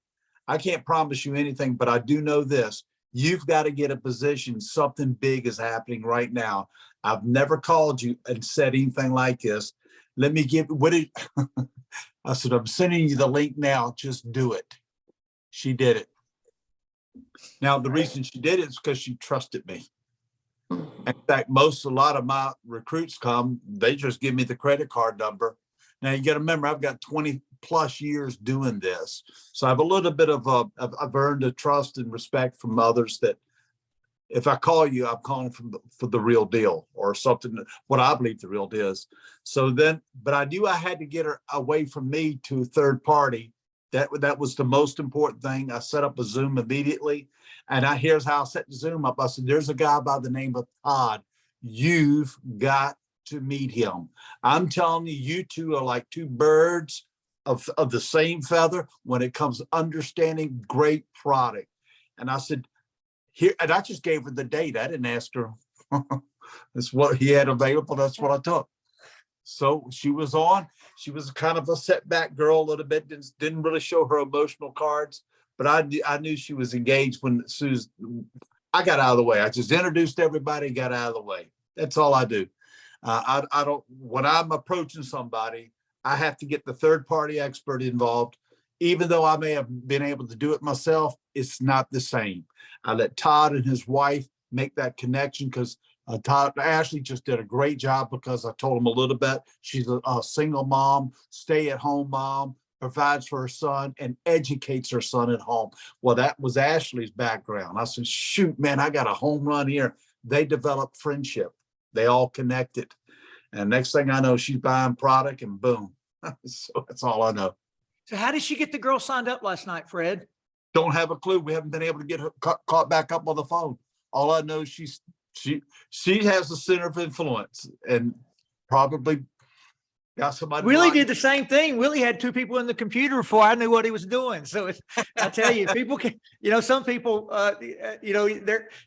I can't promise you anything, but I do know this. You've got to get a position. Something big is happening right now. I've never called you and said anything like this. Let me give, I said, I'm sending you the link now. Just do it. She did it. Now, the reason she did it is because she trusted me. In fact, a lot of my recruits they just give me the credit card number. Now you got to remember, I've got 20 plus years doing this. So I have a little bit of I've earned a trust and respect from others that if I call you, I'm calling for the real deal or something, what I believe the real deal is. So then, but I knew I had to get her away from me to a third party. That was the most important thing. I set up a Zoom immediately. And here's how I set the Zoom up. I said, there's a guy by the name of Todd. You've got to meet him. I'm telling you, you two are like two birds of the same feather when it comes to understanding great product. And I said, here, and I just gave her the date. I didn't ask her. That's what he had available. That's what I took. So she was on. She was kind of a setback girl a little bit. Didn't really show her emotional cards, but I knew she was engaged when I got out of the way. I just introduced everybody, got out of the way. That's all I do. I don't, when I'm approaching somebody, I have to get the third party expert involved. Even though I may have been able to do it myself, it's not the same. I let Todd and his wife make that connection because Ashley just did a great job because I told him a little bit. She's a single mom, stay-at-home mom, provides for her son and educates her son at home. Well, that was Ashley's background. I said, shoot, man, I got a home run here. They developed friendship. They all connected. And next thing I know, she's buying product and boom. So that's all I know. So how did she get the girl signed up last night, Fred? Don't have a clue. We haven't been able to get her caught back up on the phone. All I know, she has the center of influence and probably got somebody. Willie did the same thing. Willie had 2 people in the computer before I knew what he was doing. So I tell you, people can, some people,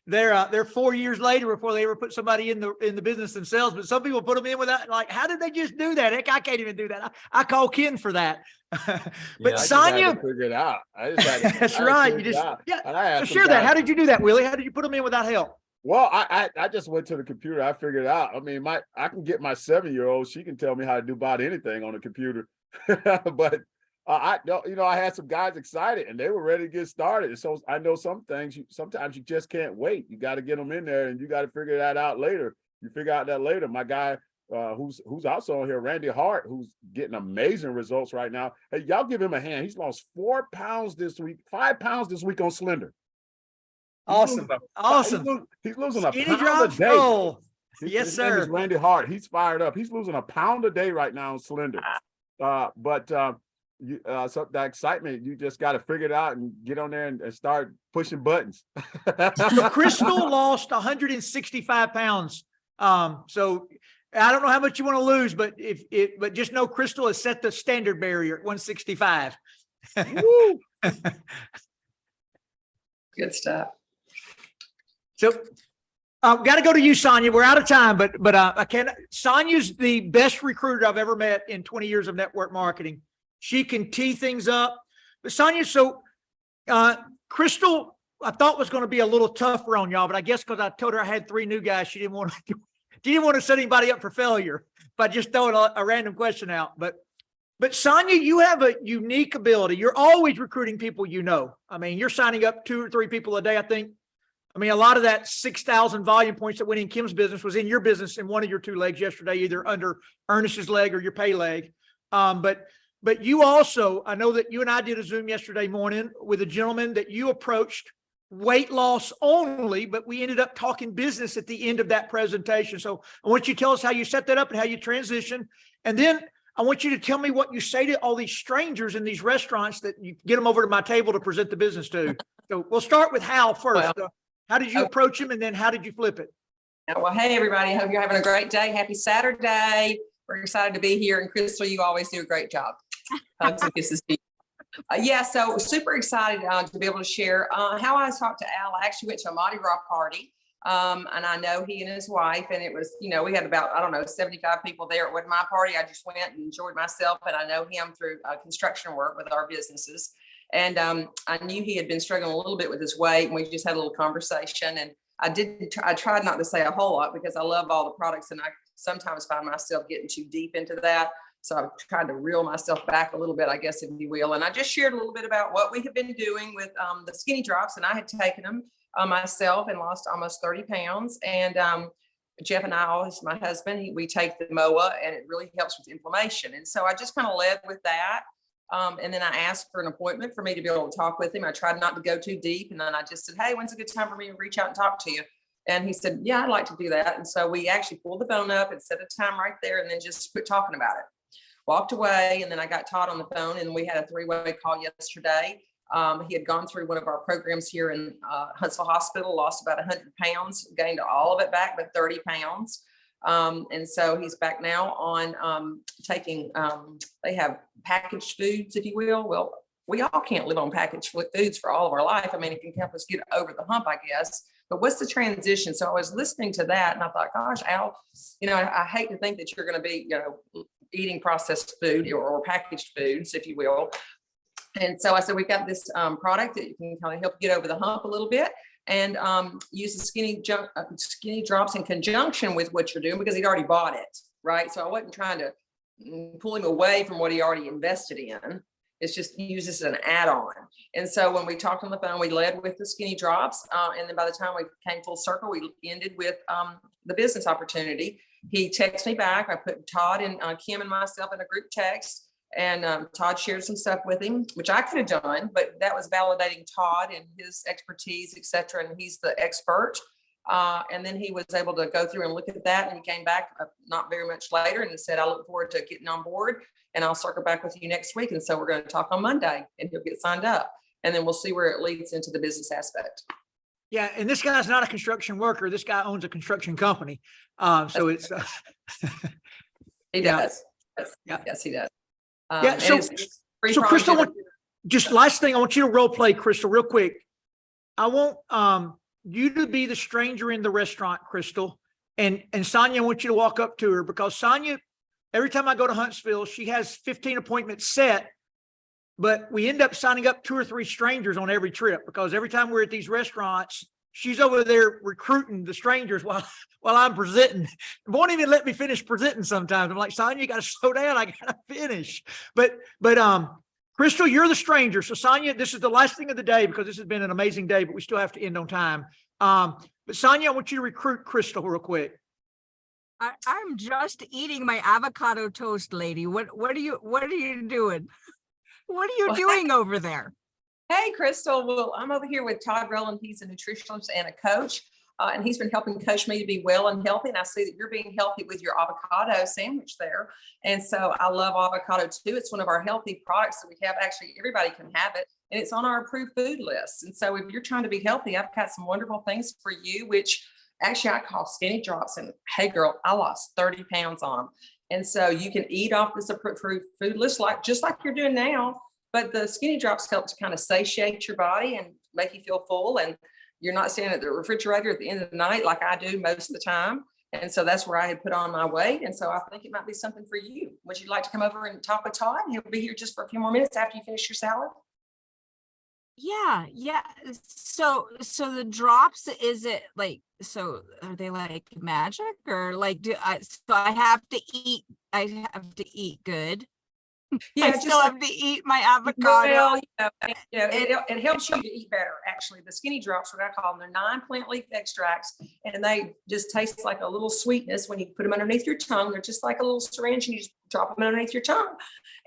they're 4 years later before they ever put somebody in the business themselves. But some people put them in without, like, how did they just do that? Heck, I can't even do that. I call Ken for that. But Sonja, figure it out. That's right. You just, So share that. How did you do that, Willie? How did you put them in without help? Well, I just went to the computer. I figured it out. I mean, I can get my 7-year-old. She can tell me how to do about anything on the computer. But I had some guys excited and they were ready to get started. And so I know some things. Sometimes you just can't wait. You got to get them in there, and you got to figure that out later. You figure out that later. My guy, who's also on here, Randy Hart, who's getting amazing results right now. Hey, y'all give him a hand. He's lost 4 pounds this week, 5 pounds this week on Slender. Awesome. He's losing a Skinny pound a day. Oh, yes, His sir. name is Randy Hart. He's fired up. He's losing a pound a day right now on Slender. So that excitement, you just got to figure it out and get on there and start pushing buttons. So Kristal lost 165 pounds. So I don't know how much you want to lose, but but just know Kristal has set the standard barrier at 165. Good stuff. So got to go to you, Sonja. We're out of time, but I can't. Sonja's the best recruiter I've ever met in 20 years of network marketing. She can tee things up. But Sonja, so Kristal, I thought was going to be a little tougher on y'all, but I guess because I told her I had 3 new guys, she didn't want to set anybody up for failure by just throwing a random question out. But Sonja, you have a unique ability. You're always recruiting people you know. I mean, you're signing up 2 or 3 people a day, I think. I mean, a lot of that 6,000 volume points that went in Kim's business was in your business in one of your 2 legs yesterday, either under Ernest's leg or your pay leg. But you also, I know that you and I did a Zoom yesterday morning with a gentleman that you approached weight loss only, but we ended up talking business at the end of that presentation. So I want you to tell us how you set that up and how you transition. And then I want you to tell me what you say to all these strangers in these restaurants that you get them over to my table to present the business to. So we'll start with Hal first. How did you approach him, and then how did you flip it? Well, hey, everybody. Hope you're having a great day. Happy Saturday. We're excited to be here. And Kristal, you always do a great job. Hugs and kisses to you. So super excited to be able to share how I talked to Al. I actually went to a Mardi Gras party. And I know he and his wife, and it was, we had about, 75 people there. It wasn't my party. I just went and enjoyed myself. And I know him through construction work with our businesses. And I knew he had been struggling a little bit with his weight, and we just had a little conversation. And I tried not to say a whole lot because I love all the products, and I sometimes find myself getting too deep into that. So I've tried to reel myself back a little bit, I guess, if you will. And I just shared a little bit about what we have been doing with the skinny drops, and I had taken them myself and lost almost 30 pounds. And Jeff and I, always, my husband, we take the MOA, and it really helps with inflammation. And so I just kind of led with that. And then I asked for an appointment for me to be able to talk with him. I tried not to go too deep. And then I just said, hey, when's a good time for me to reach out and talk to you? And he said, yeah, I'd like to do that. And so we actually pulled the phone up and set a time right there, and then just quit talking about it. Walked away, and then I got Todd on the phone, and we had a 3-way call yesterday. He had gone through one of our programs here in Huntsville Hospital, lost about 100 pounds, gained all of it back, but 30 pounds. And so he's back now on taking, they have packaged foods, if you will. Well, we all can't live on packaged foods for all of our life. I mean, it can help us get over the hump, I guess. But what's the transition? So I was listening to that, and I thought, gosh, Al, I hate to think that you're going to be, eating processed food or packaged foods, if you will. And so I said, we've got this product that you can kind of help get over the hump a little bit, and use the skinny drops in conjunction with what you're doing, because he'd already bought it, right? So I wasn't trying to pull him away from what he already invested in. It's just use this as an add-on. And so when we talked on the phone, we led with the skinny drops. And then by the time we came full circle, we ended with the business opportunity. He texted me back. I put Todd and Kim and myself in a group text, and Todd shared some stuff with him, which I could have done, but that was validating Todd and his expertise, et cetera. And he's the expert. And then he was able to go through and look at that, and he came back not very much later, and he said, I look forward to getting on board, and I'll circle back with you next week. And so we're going to talk on Monday, and he'll get signed up, and then we'll see where it leads into the business aspect. Yeah. And this guy's not a construction worker. This guy owns a construction company. So it's, he does. Yes, he does. Yeah. So Kristal, just last thing, I want you to role play, Kristal, real quick. I want you to be the stranger in the restaurant, Kristal, and Sonja, I want you to walk up to her, because Sonja, every time I go to Huntsville, she has 15 appointments set, but we end up signing up 2 or 3 strangers on every trip, because every time we're at these restaurants, she's over there recruiting the strangers while I'm presenting. Won't even let me finish presenting sometimes. I'm like, Sonja, you got to slow down. I got to finish. But Kristal, you're the stranger. So Sonja, this is the last thing of the day, because this has been an amazing day, but we still have to end on time. But Sonja, I want you to recruit Kristal real quick. I'm just eating my avocado toast, lady. What are you doing? What are you doing over there? Hey, Kristal. Well, I'm over here with Todd Rowland. He's a nutritionist and a coach, and he's been helping coach me to be well and healthy. And I see that you're being healthy with your avocado sandwich there. And so I love avocado too. It's one of our healthy products that we have. Actually, everybody can have it, and it's on our approved food list. And so if you're trying to be healthy, I've got some wonderful things for you, which actually I call skinny drops. And hey, girl, I lost 30 pounds on them. And so you can eat off this approved food list, just like you're doing now. But the skinny drops help to kind of satiate your body and make you feel full. And You're not standing at the refrigerator at the end of the night like I do most of the time. And so that's where I had put on my weight. And so I think it might be something for you. Would you like to come over and talk with Todd? He'll be here just for a few more minutes after you finish your salad. Yeah, yeah. So the drops, is it like, so are they like magic, or like I have to eat good? Yeah, I just still like, have to eat my avocado. well, it helps you to eat better. Actually, the skinny drops, what I call them, they're 9 plant leaf extracts, and they just taste like a little sweetness when you put them underneath your tongue. They're just like a little syringe, and you just drop them underneath your tongue.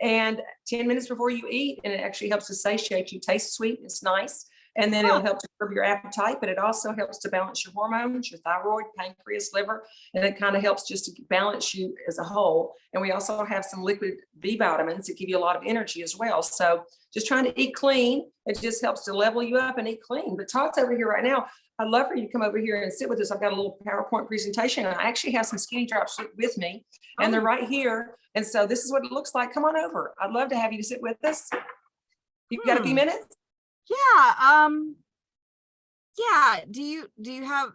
And 10 minutes before you eat, and it actually helps to satiate you. Tastes sweet, it's nice. And then it'll help to curb your appetite, but it also helps to balance your hormones, your thyroid, pancreas, liver, and it kind of helps just to balance you as a whole. And we also have some liquid B vitamins that give you a lot of energy as well. So just trying to eat clean, it just helps to level you up and eat clean. But Todd's over here right now. I'd love for you to come over here and sit with us. I've got a little PowerPoint presentation. I actually have some skinny drops with me, and they're right here. And so this is what it looks like. Come on over. I'd love to have you to sit with us. You've got a few minutes? Yeah. Yeah. Do you have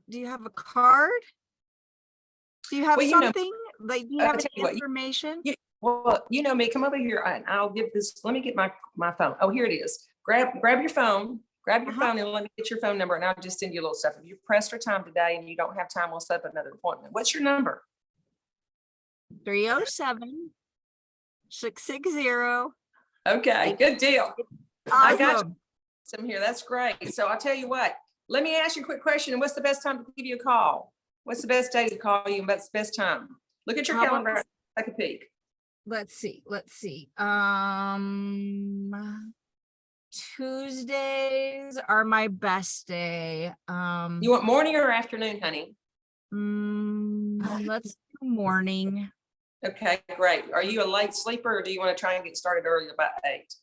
a card? Do you have Well, you know, something? Like, do you have tell you what, information? Well, you know me, come over here and I'll give this, let me get my phone. Oh, here it is. Grab your phone, and let me get your phone number, and I'll just send you a little stuff. If you're pressed for time today and you don't have time, we'll set up another appointment. What's your number? 307-660. Okay, good deal. Awesome. I got some here. That's great. So I'll tell you what, let me ask you a quick question. What's the best time to give you a call? What's the best day to call you, and what's the best time? Look at your calendar. Take a peek. Let's see. Tuesdays are my best day. You want morning or afternoon, honey? Let's do morning. Okay, great. Are you a late sleeper, or do you want to try and get started early about 8?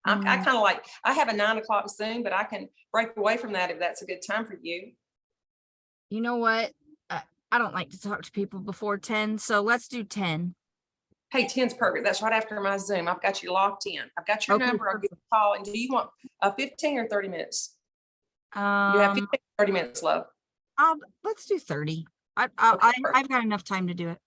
I kind of like, I have a 9 o'clock Zoom, but I can break away from that if that's a good time for you. You know what? I don't like to talk to people before 10, so let's do 10. Hey, 10's perfect. That's right after my Zoom. I've got you locked in. I've got your number. I'll give you a call. And do you want 15 or 30 minutes? You have 15, 30 minutes, love. Let's do 30. I've got enough time to do it.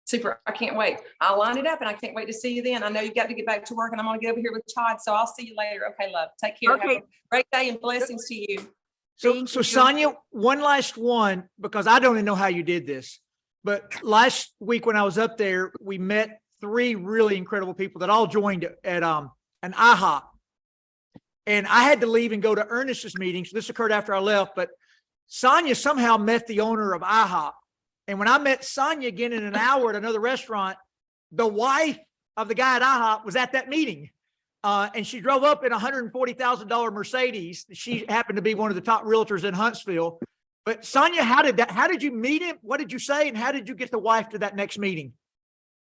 Super. I can't wait. I'll line it up, and I can't wait to see you then. I know you've got to get back to work, and I'm going to get over here with Todd. So I'll see you later. Okay, love. Take care. Okay. Have a great day and blessings to you. So Sonja, one last one, because I don't even know how you did this, but last week when I was up there, we met 3 really incredible people that all joined at an IHOP, and I had to leave and go to Ernest's meeting. So this occurred after I left, but Sonja somehow met the owner of IHOP. And when I met Sonja again in an hour at another restaurant, the wife of the guy at IHOP was at that meeting. And she drove up in a $140,000 Mercedes. She happened to be one of the top realtors in Huntsville. But Sonja, how did you meet him? What did you say? And how did you get the wife to that next meeting?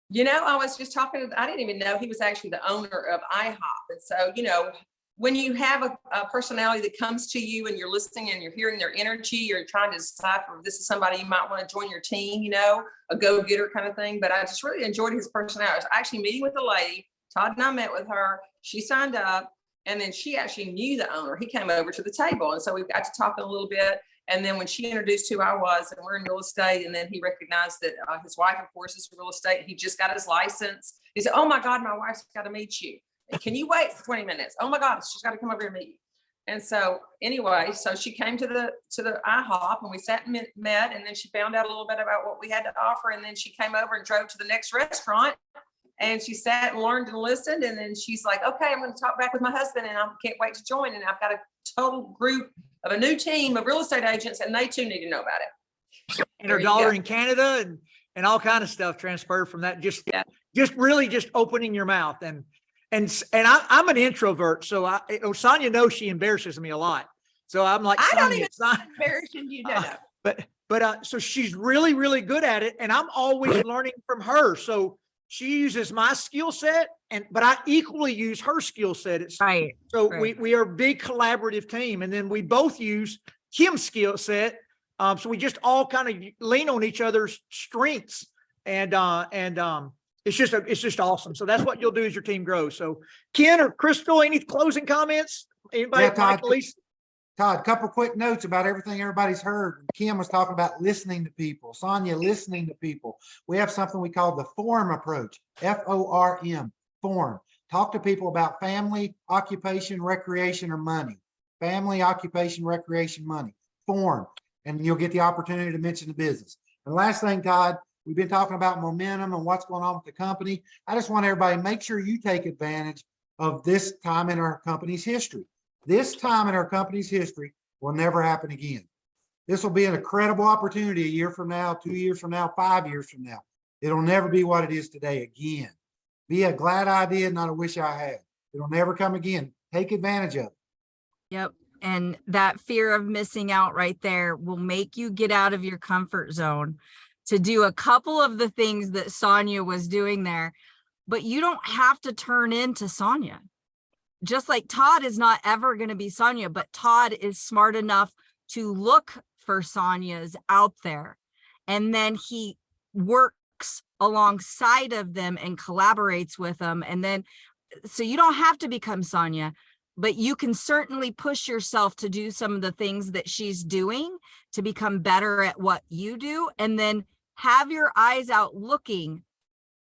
You know, I was just talking, I didn't even know he was actually the owner of IHOP. And so, you know, when you have a personality that comes to you and you're listening and you're hearing their energy, you're trying to decipher if this is somebody you might want to join your team, you know, a go-getter kind of thing. But I just really enjoyed his personality. I was actually meeting with a lady. Todd and I met with her. She signed up, and then she actually knew the owner. He came over to the table. And so we got to talking a little bit. And then when she introduced who I was, and we're in real estate, and then he recognized that his wife, of course, is real estate. He just got his license. He said, "Oh my God, my wife's got to meet you. Can you wait for 20 minutes? Oh my God, she's got to come over here and meet you." And so anyway, so she came to the IHOP, and we sat and met, and then she found out a little bit about what we had to offer. And then she came over and drove to the next restaurant, and she sat and learned and listened. And then she's like, "Okay, I'm going to talk back with my husband, and I can't wait to join." And I've got a total group of a new team of real estate agents, and they too need to know about it. And her daughter in Canada and all kind of stuff transferred from that. Just really just opening your mouth. And I'm an introvert, so Sonja knows she embarrasses me a lot. So I'm like, I don't Sonja, even it's not embarrassing you, no. But so she's really, really good at it, and I'm always learning from her. So she uses my skill set, but I equally use her skill set. It's right. So we are a big collaborative team, and then we both use Kim's skill set. So we just all kind of lean on each other's strengths, and it's just awesome. So that's what you'll do as your team grows. So Ken or Kristal, any closing comments? Anybody? Yeah, Todd, Todd, couple quick notes about everything everybody's heard. Kim was talking about listening to people. Sonja, listening to people. We have something we call the FORM approach, FORM, FORM. Talk to people about family, occupation, recreation, or money. Family, occupation, recreation, money. FORM. And you'll get the opportunity to mention the business. And last thing, Todd, we've been talking about momentum and what's going on with the company. I just want everybody to make sure you take advantage of this time in our company's history. This time in our company's history will never happen again. This will be an incredible opportunity a year from now, 2 years from now, 5 years from now. It'll never be what it is today again. Be a glad I did, not a wish I had. It'll never come again. Take advantage of it. Yep. And that fear of missing out right there will make you get out of your comfort zone to do a couple of the things that Sonja was doing there. But you don't have to turn into Sonja. Just like Todd is not ever going to be Sonja, but Todd is smart enough to look for Sonjas out there. And then he works alongside of them and collaborates with them. And then, so you don't have to become Sonja, but you can certainly push yourself to do some of the things that she's doing to become better at what you do. And then have your eyes out looking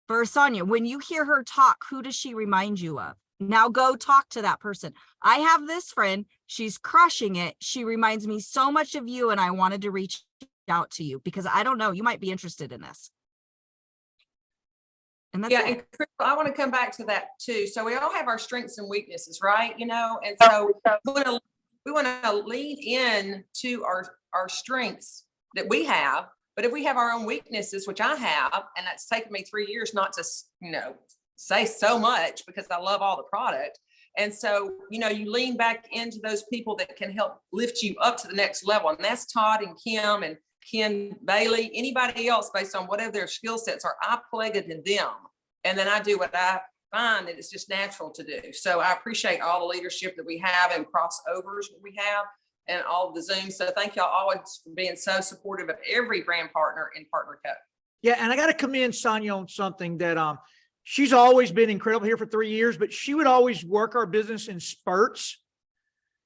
for Sonja. When you hear her talk, who does she remind you of? Now go talk to that person. I have this friend, she's crushing it. She reminds me so much of you, and I wanted to reach out to you because I don't know, you might be interested in this. And that's Yeah, and Kristal, I want to come back to that too. So we all have our strengths and weaknesses, right? You know, and so we want to lean in to our strengths that we have. But if we have our own weaknesses, which I have, and that's taken me 3 years not to, say so much because I love all the product. And so, you lean back into those people that can help lift you up to the next level. And that's Todd and Kim and Ken Bailey, anybody else based on whatever their skill sets are. I plug it in them. And then I do what I find that it's just natural to do. So I appreciate all the leadership that we have and crossovers that we have and all of the Zooms. So thank y'all always for being so supportive of every brand partner in Partner Co. Yeah. And I got to commend Sonja on something that, she's always been incredible here for 3 years, but she would always work our business in spurts.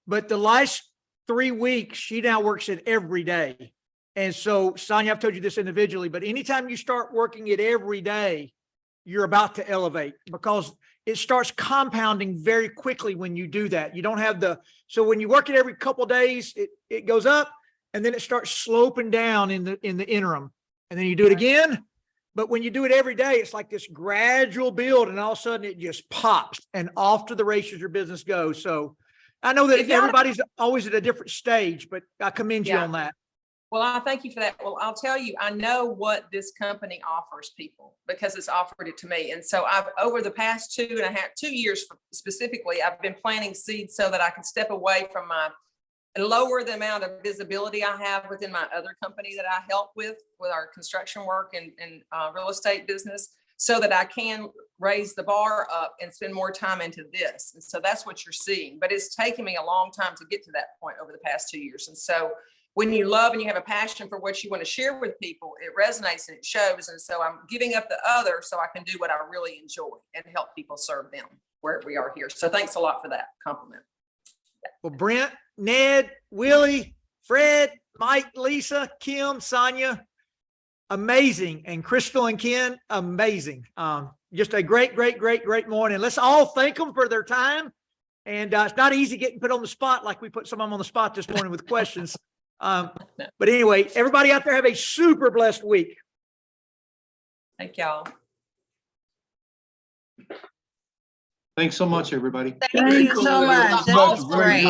But the last 3 weeks, she now works it every day. And so, Sonja, I've told you this individually, but anytime you start working it every day, you're about to elevate because it starts compounding very quickly when you do that. You don't have so when you work it every couple of days, it goes up and then it starts sloping down in the interim. And then you do it again. But when you do it every day, it's like this gradual build and all of a sudden it just pops and off to the races your business goes. So I know that everybody's always at a different stage, but I commend you on that. Well, I thank you for that. Well, I'll tell you, I know what this company offers people because it's offered it to me. And so over the past 2 years specifically, I've been planting seeds so that I can step away from and lower the amount of visibility I have within my other company that I help with our construction work and real estate business so that I can raise the bar up and spend more time into this. And so that's what you're seeing. But it's taken me a long time to get to that point over the past 2 years. And so when you love and you have a passion for what you want to share with people, it resonates and it shows. And so I'm giving up the other so I can do what I really enjoy and help people serve them where we are here. So thanks a lot for that compliment. Well, Brent, Ned, Willie, Fred, Mike, Lisa, Kim, Sonja, amazing. And Kristal and Ken, amazing. Just a great morning. Let's all thank them for their time. And it's not easy getting put on the spot like we put some of them on the spot this morning with questions. But anyway, everybody out there have a super blessed week. Thank y'all. Thanks so much, everybody. Thank you so much. That was great.